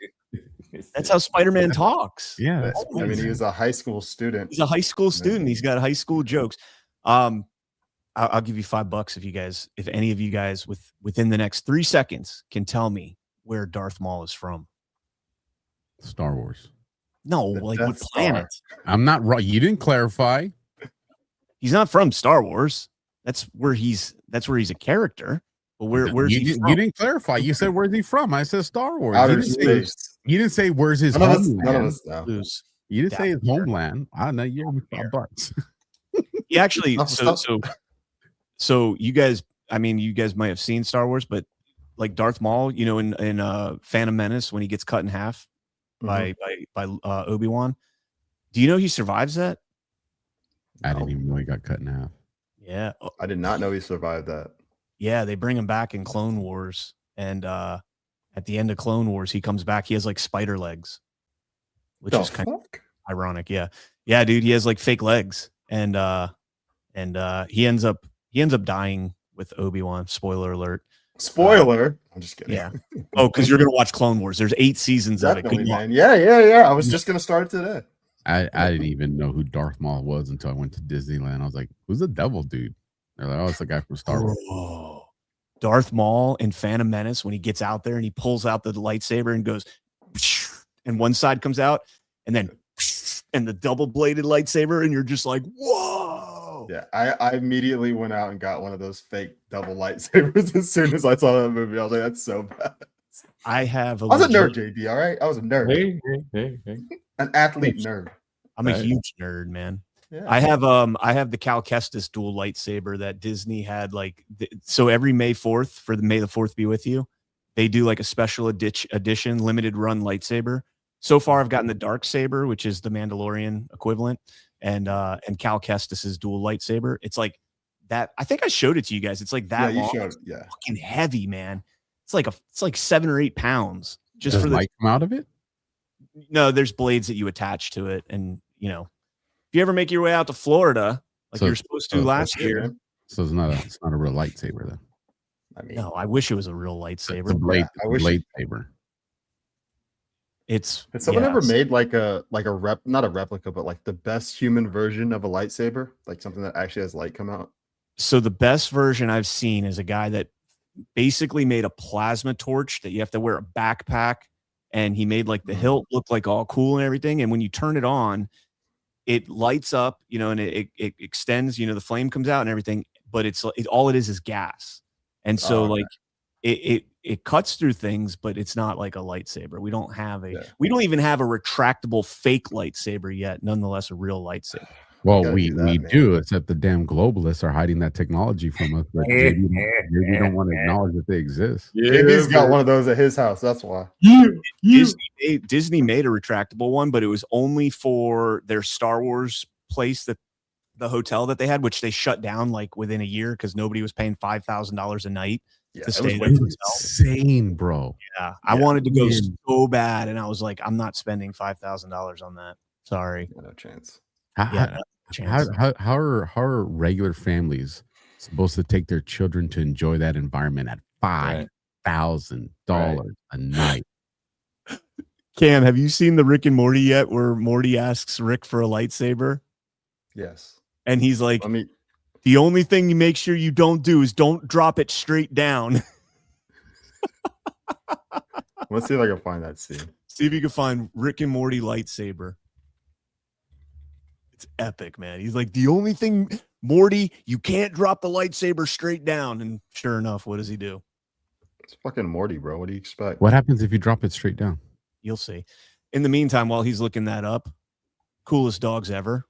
That's how Spider-Man talks. Yeah. I mean, he was a high school student. He's a high school student. He's got high school jokes. I'll give you $5 if any of you guys within the next 3 seconds can tell me where Darth Maul is from. Star Wars. No, like what planet? I'm not right. You didn't clarify. He's not from Star Wars. That's where he's a character. But where's he from? You didn't clarify. You said where's he from? I said Star Wars. Outer space. You didn't say where's his homeland. None of us know. You didn't say his homeland. I don't know. You owe me $5. He actually so you guys, I mean, you guys might have seen Star Wars, but like Darth Maul, you know, in Phantom Menace when he gets cut in half by Obi-Wan. Do you know he survives that? I didn't even know he got cut in half. Yeah. I did not know he survived that. Yeah, they bring him back in Clone Wars, and at the end of Clone Wars, he comes back. He has like spider legs, which is kind of ironic. Yeah, dude, he has like fake legs, and he ends up dying with Obi-Wan. Spoiler alert. Spoiler. I'm just kidding. Yeah. Oh, because you're gonna watch Clone Wars. There's 8 seasons of it. Good man. Yeah. I was just gonna start it today. I didn't even know who Darth Maul was until I went to Disneyland. I was like, "Who's the devil dude?" They're like, "Oh, it's the guy from Star Wars." Oh, Darth Maul in Phantom Menace when he gets out there and he pulls out the lightsaber and goes, and one side comes out, and then and the double-bladed lightsaber, and you're just like, "Whoa!" Yeah, I immediately went out and got one of those fake double lightsabers as soon as I saw that movie. I was like, "That's so bad." I was a nerd, JB. All right, I was a nerd. Hey. An athlete nerd. I'm a huge nerd, man. Yeah. I have the Cal Kestis dual lightsaber that Disney had so every May 4th for the May the 4th be with you, they do like a special edition limited run lightsaber. So far I've gotten the dark saber, which is the Mandalorian equivalent, and Cal Kestis's dual lightsaber. It's like that. I think I showed it to you guys. It's like that long. Showed it. Yeah. Fucking heavy, man. It's like 7 or 8 pounds just Does for the light come out of it. No, there's blades that you attach to it, and you know, if you ever make your way out to Florida, like you're supposed to last year, so it's not a real lightsaber then. I mean, no, I wish it was a real lightsaber. It's a blade, lightsaber. Has someone ever made like a not a replica, but like the best human version of a lightsaber, like something that actually has light come out? So the best version I've seen is a guy that basically made a plasma torch that you have to wear a backpack, and he made like the hilt look like all cool and everything, and when you turn it on, it lights up, you know, and it extends, you know, the flame comes out and everything, but all it is gas. And so like it cuts through things, but it's not like a lightsaber. We don't even have a retractable fake lightsaber yet, nonetheless a real lightsaber. Well, we do, except the damn globalists are hiding that technology from us. But we don't want to acknowledge that they exist. JB's got one of those at his house. That's why. Disney made a retractable one, but it was only for their Star Wars place, that the hotel that they had, which they shut down like within a year because nobody was paying $5,000 a night to stay there. Insane, bro. Yeah, I wanted to go so bad, and I was like, I'm not spending $5,000 on that. Sorry, no chance. How are regular families supposed to take their children to enjoy that environment at $5,000 a night? Cam, have you seen the Rick and Morty yet, where Morty asks Rick for a lightsaber? Yes. And he's like, the only thing you make sure you don't do is don't drop it straight down. Let's see if I can find that scene. See if you can find Rick and Morty lightsaber. It's epic, man. He's like, the only thing, Morty, you can't drop the lightsaber straight down. And sure enough, what does he do? It's fucking Morty, bro. What do you expect? What happens if you drop it straight down? You'll see. In the meantime, while he's looking that up, coolest dogs ever.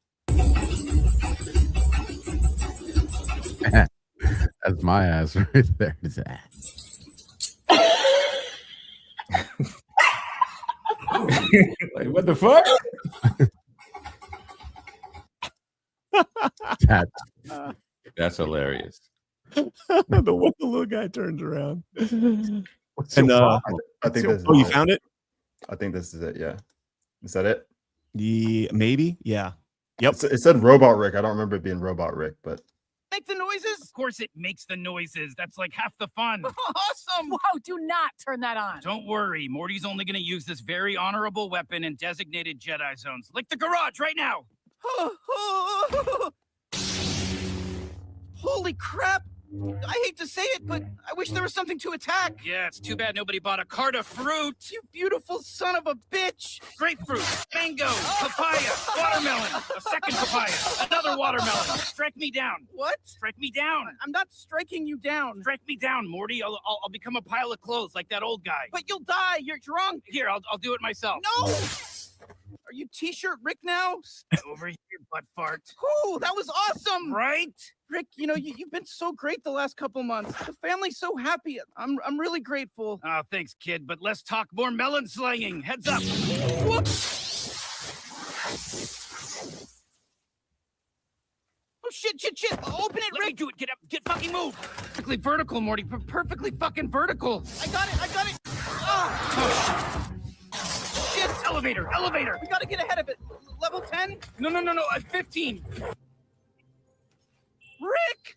That's my ass right there. Like, what the fuck? That's hilarious. The little guy turns around. What's and I think this you found it? I think this is it. Yeah. Is that it? Maybe. Yeah. Yep. It said Robot Rick. I don't remember it being Robot Rick, but make the noises? Of course it makes the noises. That's like half the fun. Awesome! Whoa, do not turn that on. Don't worry. Morty's only going to use this very honorable weapon in designated Jedi zones. Like the garage right now. Holy crap! I hate to say it, but I wish there was something to attack. Yeah, it's too bad nobody bought a cart of fruit. You beautiful son of a bitch. Grapefruit, mango, papaya, watermelon, a second papaya, another watermelon. Strike me down. What? Strike me down. I'm not striking you down. Strike me down, Morty. I'll become a pile of clothes like that old guy. But you'll die. You're drunk. Here, I'll do it myself. No! Are you T-shirt Rick now? Over here, butt fart. Ooh, that was awesome! Right? Rick, you know, you've been so great the last couple months. The family's so happy. I'm really grateful. Oh, thanks, kid. But let's talk more melon slanging. Heads up. Whoops. Oh, shit. Open it, Rick. Let me do it. Get up. Get fucking move. Perfectly vertical, Morty. Perfectly fucking vertical. I got it. Oh, shit. Elevator. We gotta get ahead of it. Level 10? No. 15. Rick!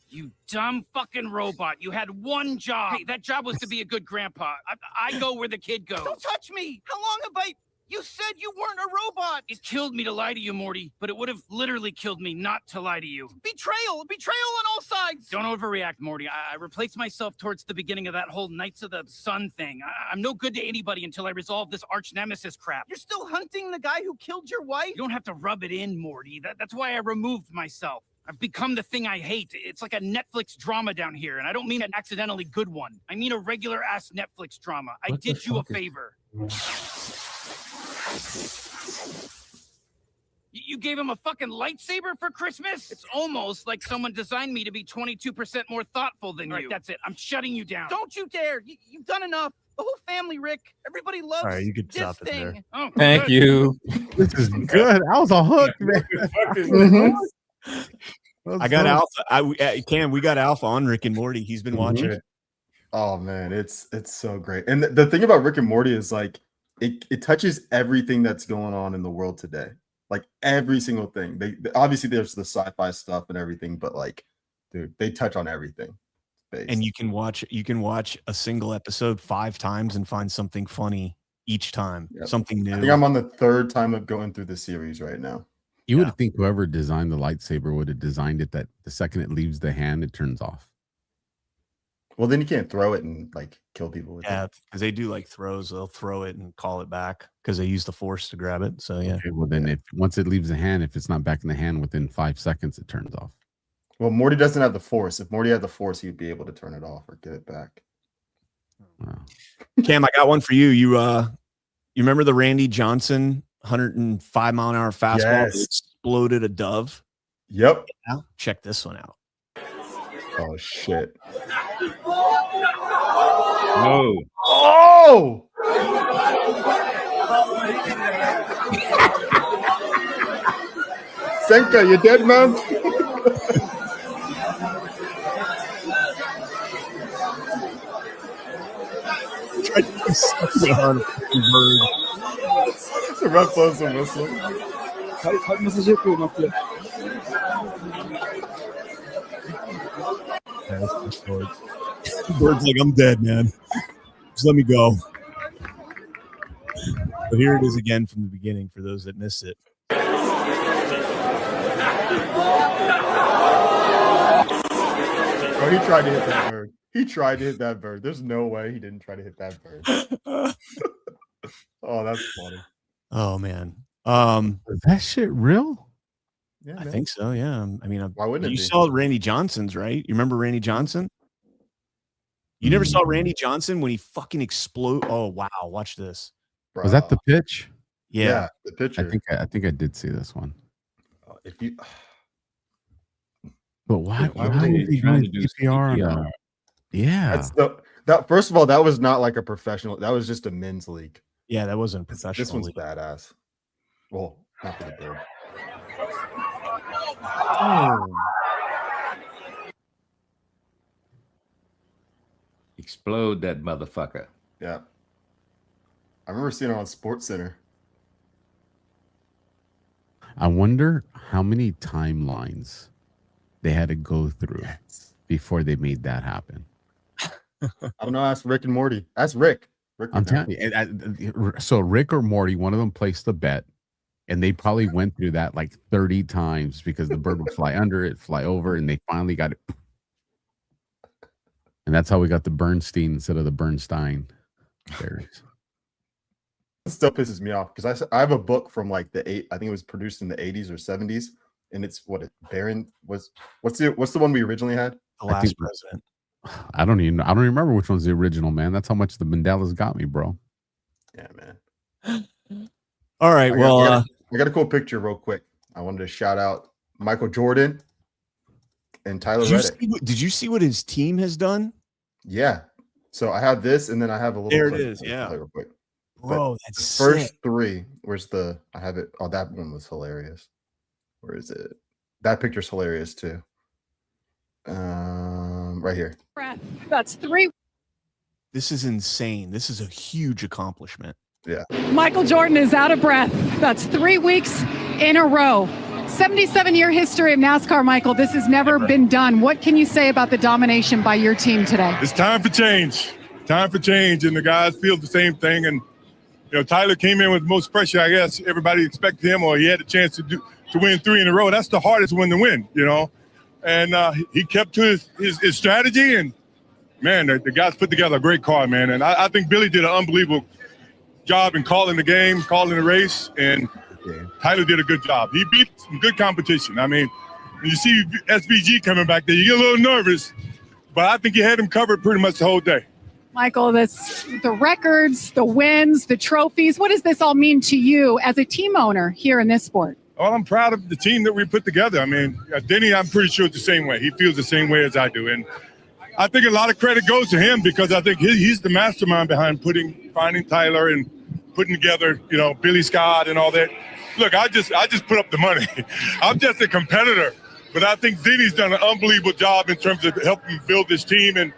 You dumb fucking robot. You had one job. Hey, that job was to be a good grandpa. I go where the kid goes. Don't touch me! How long have I... You said you weren't a robot! It killed me to lie to you, Morty, but it would have literally killed me not to lie to you. Betrayal on all sides! Don't overreact, Morty. I replaced myself towards the beginning of that whole Knights of the Sun thing. I'm no good to anybody until I resolve this arch nemesis crap. You're still hunting the guy who killed your wife? You don't have to rub it in, Morty. That's why I removed myself. I've become the thing I hate. It's like a Netflix drama down here, and I don't mean an accidentally good one. I mean a regular-ass Netflix drama. I did you a favor. You gave him a fucking lightsaber for Christmas? It's almost like someone designed me to be 22% more thoughtful than you. Right, that's it. I'm shutting you down. Don't you dare. You've done enough. The whole family, Rick. Everybody loves you could this stop it thing. there. Oh, Thank you. This is good. That was a hook, man. I got Alpha. Cam, we got Alpha on Rick and Morty. He's been watching it. Oh man, it's so great. And the thing about Rick and Morty is like it touches everything that's going on in the world today. Like every single thing. They obviously there's the sci-fi stuff and everything, but like, dude, they touch on everything. And you can watch a single episode 5 times and find something funny each time. Yep. Something new. I think I'm on the 3rd time of going through the series right now. You would think whoever designed the lightsaber would have designed it that the second it leaves the hand, it turns off. Well, then you can't throw it and like kill people with Yeah, it. because they do like throws. They'll throw it and call it back because they use the force to grab it. So yeah. Okay, well, then if once it leaves the hand, if it's not back in the hand within 5 seconds, it turns off. Well, Morty doesn't have the force. If Morty had the force, he'd be able to turn it off or get it back. Wow. Cam, I got one for you. You remember the Randy Johnson 105-mile-an-hour fastball that exploded a dove? Yep. Yeah, check this one out. Oh shit. No. Oh! Senka, you dead, man? The ref blows the whistle. Bird's like, I'm dead, man. Just let me go. But here it is again from the beginning for those that missed it. Oh, he tried to hit that bird. He tried to hit that bird. There's no way he didn't try to hit that bird. Oh, that's funny. Oh man. Is that shit real? Yeah, I man. think so. Yeah. I mean, Why wouldn't it you be? saw Randy Johnson's, right? You remember Randy Johnson? You never saw Randy Johnson when he fucking explode. Oh wow, watch this. Was that the pitch? Yeah. The pitcher. I think I did see this one. If you But why Why would were they trying to do CPR on CPR? a- Yeah. That's that first of all, that was not like a professional, that was just a men's league. Yeah, that wasn't a professional. This one's league. badass. Well, not for the bird. Explode that motherfucker. Yeah. I remember seeing it on Sports Center. I wonder how many timelines they had to go through before they made that happen. I don't know. Ask Rick and Morty. Ask Rick. I'm telling you. So Rick or Morty, one of them placed a bet, and they probably went through that like 30 times because the bird would fly under it, fly over, and they finally got it. And that's how we got the Bernstein instead of the Bernstein berries. It still pisses me off because I have a book from like I think it was produced in the 80s or 70s, and it's Baron was what's the one we originally had? The last president. I don't remember which one's the original, man. That's how much the Mandelas got me, bro. Yeah, man. All right. I got a cool picture real quick. I wanted to shout out Michael Jordan and Tyler Reddick. Did you see what his team has done? Yeah. So I have this, and then I have a little. There it clip is. Yeah. real quick. Bro, that's the first sick. three. Where's the? I have it. Oh, that one was hilarious. Where is it? That picture's hilarious too. Right here. That's 3. This is insane. This is a huge accomplishment. Yeah. Michael Jordan is out of breath. That's 3 weeks in a row. 77-year history of NASCAR, Michael. This has never been done. What can you say about the domination by your team today? It's time for change. Time for change, and the guys feel the same thing. And you know, Tyler came in with most pressure. I guess everybody expected him, or he had a chance to win 3 in a row. That's the hardest one to win, you know. And he kept to his strategy, and man, the guys put together a great car, man. And I think Billy did an unbelievable job in calling the game, calling the race, and Tyler did a good job. He beat some good competition. I mean, when you see SVG coming back there, you get a little nervous, but I think he had him covered pretty much the whole day. Michael, the records, the wins, the trophies. What does this all mean to you as a team owner here in this sport? Well, I'm proud of the team that we put together. I mean, Denny, I'm pretty sure it's the same way. He feels the same way as I do. And I think a lot of credit goes to him because I think he's the mastermind behind finding Tyler and putting together, you know, Billy Scott and all that. Look, I just put up the money. I'm just a competitor. But I think Denny's done an unbelievable job in terms of helping build this team. And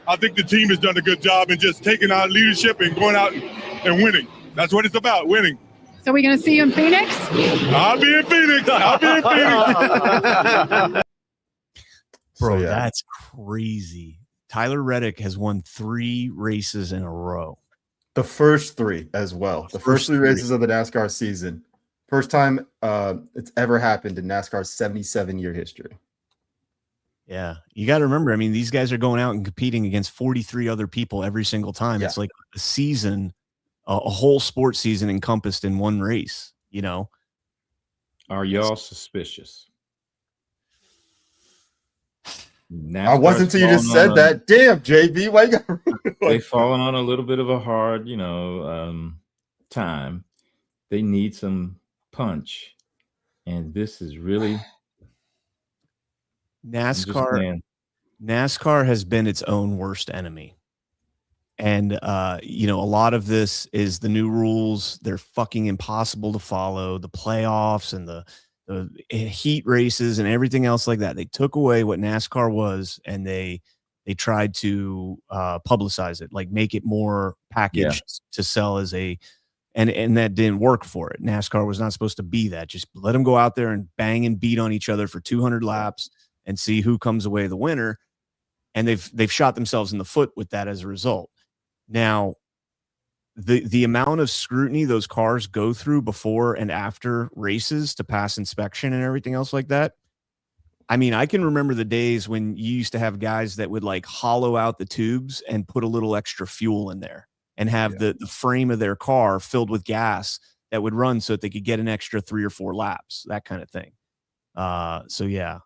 I think the team has done a good job in just taking our leadership and going out and winning. That's what it's about, winning. So we're going to see you in Phoenix? I'll be in Phoenix. Bro, that's crazy. Tyler Reddick has won 3 races in a row. The first 3 as well. The first 3 races of the NASCAR season. First time it's ever happened in NASCAR's 77-year history. Yeah, you got to remember. I mean, these guys are going out and competing against 43 other people every single time. It's like a season, a whole sports season encompassed in one race. You know, are y'all suspicious? I wasn't until you just said that. Damn, JB, why you got they've fallen on a little bit of a hard, time. They need some punch, and this is really NASCAR has been its own worst enemy. And, a lot of this is the new rules. They're fucking impossible to follow. The playoffs and the heat races and everything else like that. They took away what NASCAR was, and they tried to publicize it, like make it more packaged to sell as and that didn't work for it. NASCAR was not supposed to be that. Just let them go out there and bang and beat on each other for 200 laps and see who comes away the winner. And they've shot themselves in the foot with that as a result. Now, the amount of scrutiny those cars go through before and after races to pass inspection and everything else like that. I mean, I can remember the days when you used to have guys that would like hollow out the tubes and put a little extra fuel in there and have the frame of their car filled with gas that would run so that they could get an extra 3 or 4 laps, that kind of thing. So yeah,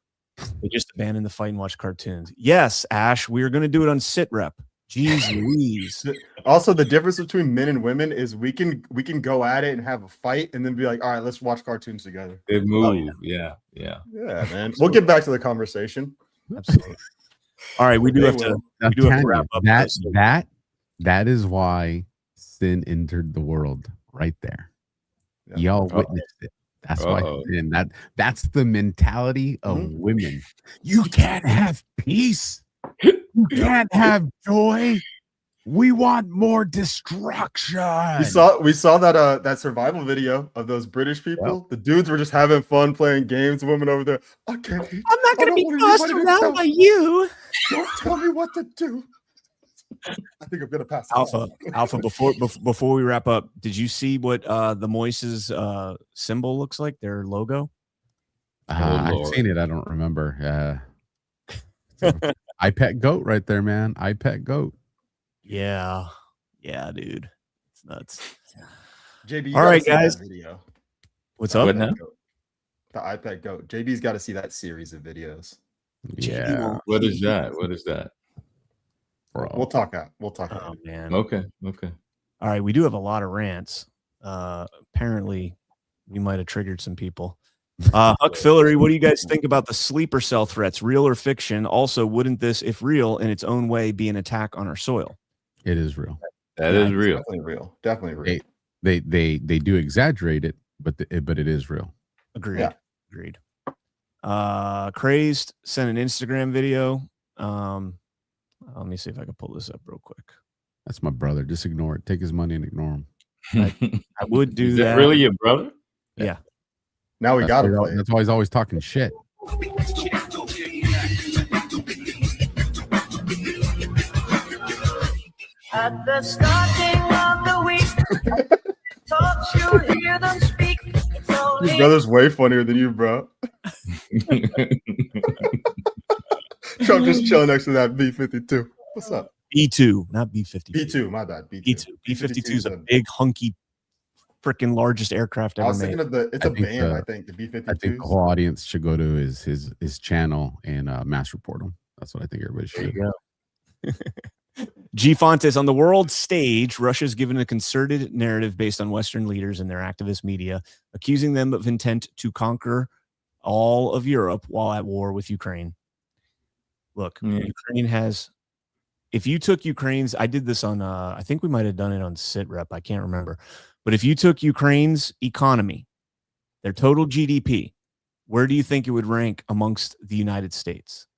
they just abandoned the fight and watch cartoons. Yes, Ash, we are going to do it on sit rep. Jeez Louise. Also, the difference between men and women is we can go at it and have a fight and then be like, all right, let's watch cartoons together. They move. Yeah, man. We'll get back to the conversation. Absolutely. All right, we do have to wrap up. That is why sin entered the world right there. Y'all witnessed it. That's why sin, that's the mentality of women. You can't have peace. You can't have joy. We want more destruction. We saw that survival video of those British people. Yep. The dudes were just having fun playing games. The women over there, I'm not going to be tossed around by you. Don't tell me what to do. I think I'm gonna pass. Alpha. Before we wrap up, did you see what the Moises symbol looks like? Their logo. I've seen it. I don't remember. I pet goat right there, man. I pet goat. Yeah, dude, it's nuts. JB, all right, guys. Video. What's up? Now? The iPad goat. JB's got to see that series of videos. Yeah. What is that? Bro. We'll talk out. Oh, man. Okay. All right. We do have a lot of rants. Apparently, we might have triggered some people. Huck Fillery, what do you guys think about the sleeper cell threats, real or fiction? Also, wouldn't this, if real in its own way, be an attack on our soil? It is real. That is real. Definitely real. They do exaggerate it, but it is real. Agreed. Yeah. Agreed. Crazed sent an Instagram video. Let me see if I can pull this up real quick. That's my brother. Just ignore it. Take his money and ignore him. I would do is that. Really, your brother? Yeah. Now we got it. That's why he's always talking shit. At the starting of the week, thought you'd hear them speak. Your brother's way funnier than you, bro. Trump just chilling next to that B-52. What's up? B2, not B-52. B2, my bad. B2. B-52 is a big, hunky, freaking largest aircraft ever made. It's a band, I think. The B-52. I think the whole audience should go to his channel and mass report him. That's what I think everybody should. There you go. G. Fontes, on the world stage, Russia's given a concerted narrative based on Western leaders and their activist media, accusing them of intent to conquer all of Europe while at war with Ukraine. Look, Ukraine has, if you took Ukraine's, I did this on, I think we might have done it on SitRep. I can't remember. But if you took Ukraine's economy, their total GDP, where do you think it would rank amongst the United States?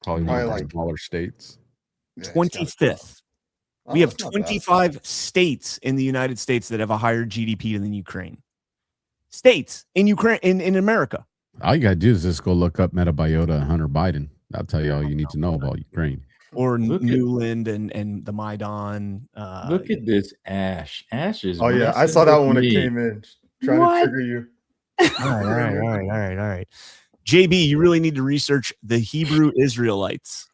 Probably like smaller states. 25th. We have 25 states in the United States that have a higher GDP than Ukraine. States in Ukraine, in America. All you gotta do is just go look up Metabiota and Hunter Biden. That'll tell you all you need to know about Ukraine. Or Newland and the Maidan. Look at this Ash. Ash is. Oh yeah, I saw that one when it came in. Trying to trigger you. All right. JB, you really need to research the Hebrew Israelites.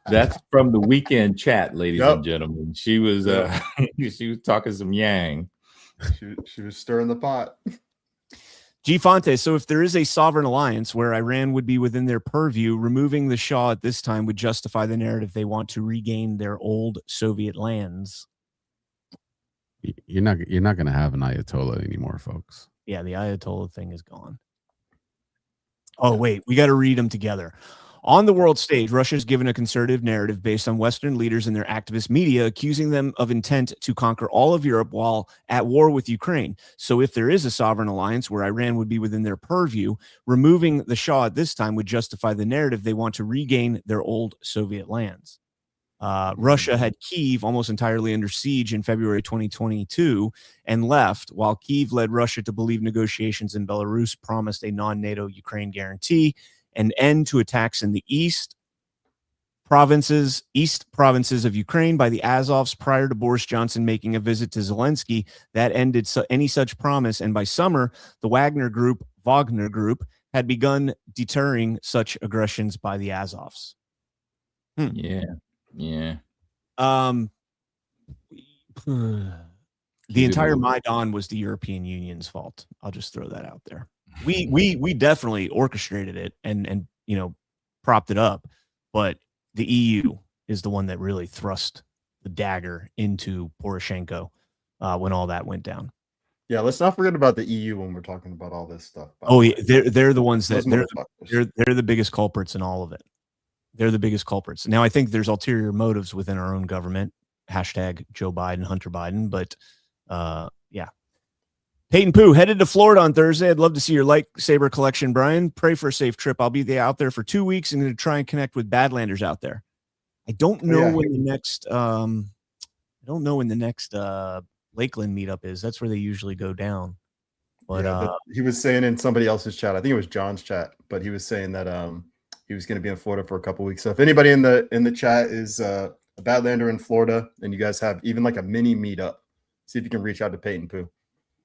That's from the weekend chat, ladies and gentlemen. She was she was talking some yang. She was stirring the pot. G. Fonte, so if there is a sovereign alliance where Iran would be within their purview, removing the Shah at this time would justify the narrative they want to regain their old Soviet lands. You're not going to have an Ayatollah anymore, folks. Yeah, the Ayatollah thing is gone. Oh, wait, we got to read them together. On the world stage, Russia has given a conservative narrative based on Western leaders and their activist media, accusing them of intent to conquer all of Europe while at war with Ukraine. So if there is a sovereign alliance where Iran would be within their purview, removing the Shah at this time would justify the narrative they want to regain their old Soviet lands. Russia had Kyiv almost entirely under siege in February 2022 and left, while Kyiv led Russia to believe negotiations in Belarus promised a non-NATO Ukraine guarantee, an end to attacks in the east provinces of Ukraine by the Azovs prior to Boris Johnson making a visit to Zelensky. That ended any such promise, and by summer, the Wagner Group had begun deterring such aggressions by the Azovs. Yeah. The entire Maidan was the European Union's fault. I'll just throw that out there. We definitely orchestrated it and propped it up, but the EU is the one that really thrust the dagger into Poroshenko when all that went down. Yeah, let's not forget about the EU when we're talking about all this stuff. Oh yeah, they're the ones that they're the biggest culprits in all of it. They're the biggest culprits. Now I think there's ulterior motives within our own government. Hashtag Joe Biden, Hunter Biden, but yeah. Peyton Pooh headed to Florida on Thursday. I'd love to see your lightsaber collection, Brian. Pray for a safe trip. I'll be out there for 2 weeks and going to try and connect with Badlanders out there. I don't know when the next Lakeland meetup is. That's where they usually go down. But he was saying in somebody else's chat, I think it was John's chat, but he was saying that he was going to be in Florida for a couple weeks. So if anybody in the chat is a Badlander in Florida and you guys have even like a mini meetup, see if you can reach out to Peyton Pooh.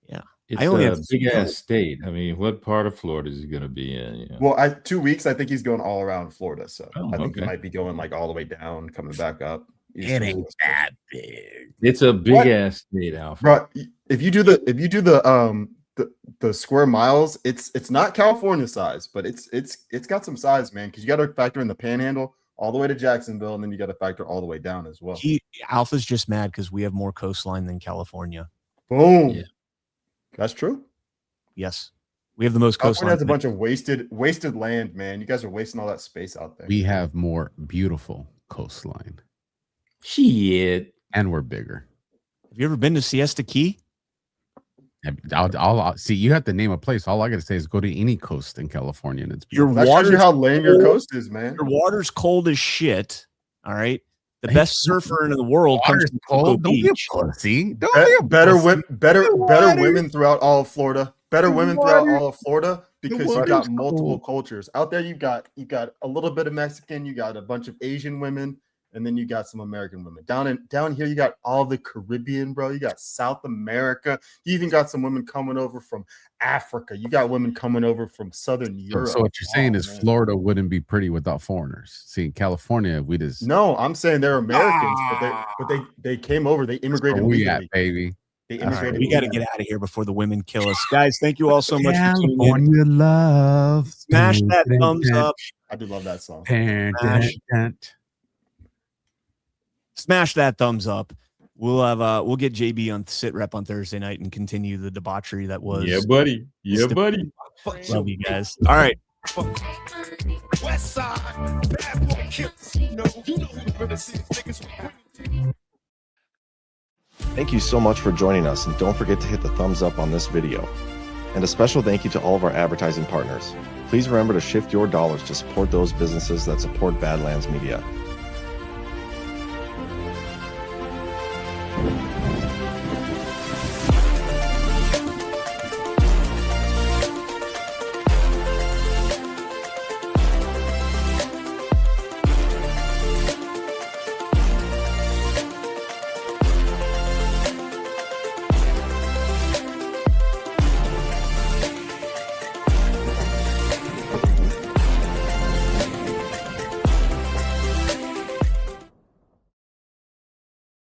Yeah. It's a big ass state. I mean, what part of Florida is he going to be in? You know? Well, 2 weeks. I think he's going all around Florida. So I think he might be going like all the way down, coming back up. It ain't that big. It's a big ass state, Alpha. Bro, if you do the square miles, it's not California size, but it's got some size, man. Because you got to factor in the Panhandle all the way to Jacksonville, and then you got to factor all the way down as well. Alpha's just mad because we have more coastline than California. Boom. Yeah. That's true. Yes, we have the most coastline. California has a bunch of wasted land, man. You guys are wasting all that space out there. We have more beautiful coastline. Shit, and we're bigger. Have you ever been to Siesta Key? I'll see. You have to name a place. All I got to say is go to any coast in California, and it's beautiful. That shows you how lame your coast is, man. Your water's cold as shit. All right. The best surfer in the world comes from Cocoa Beach. See, better women throughout all of Florida. Better women throughout all of Florida because you got multiple cultures out there. You got a little bit of Mexican, you got a bunch of Asian women, and then you got some American women. Down here, you got all the Caribbean, bro. You got South America. You even got some women coming over from Africa. You got women coming over from Southern Europe. So what you're saying is Florida wouldn't be pretty without foreigners. See, in California, we just no. I'm saying they're Americans, but they came over. They immigrated. We got baby. We got to get out of here before the women kill us, guys. Thank you all so much for tuning in. California love. Smash that thumbs up. I do love that song. Smash that thumbs up. We'll get JB on sit rep on Thursday night and continue the debauchery that was. Yeah, buddy. Yeah, buddy. Love you guys. All right. West side, bad boy killers. You know who really see niggas. Thank you so much for joining us, and don't forget to hit the thumbs up on this video. And a special thank you to all of our advertising partners. Please remember to shift your dollars to support those businesses that support Badlands Media.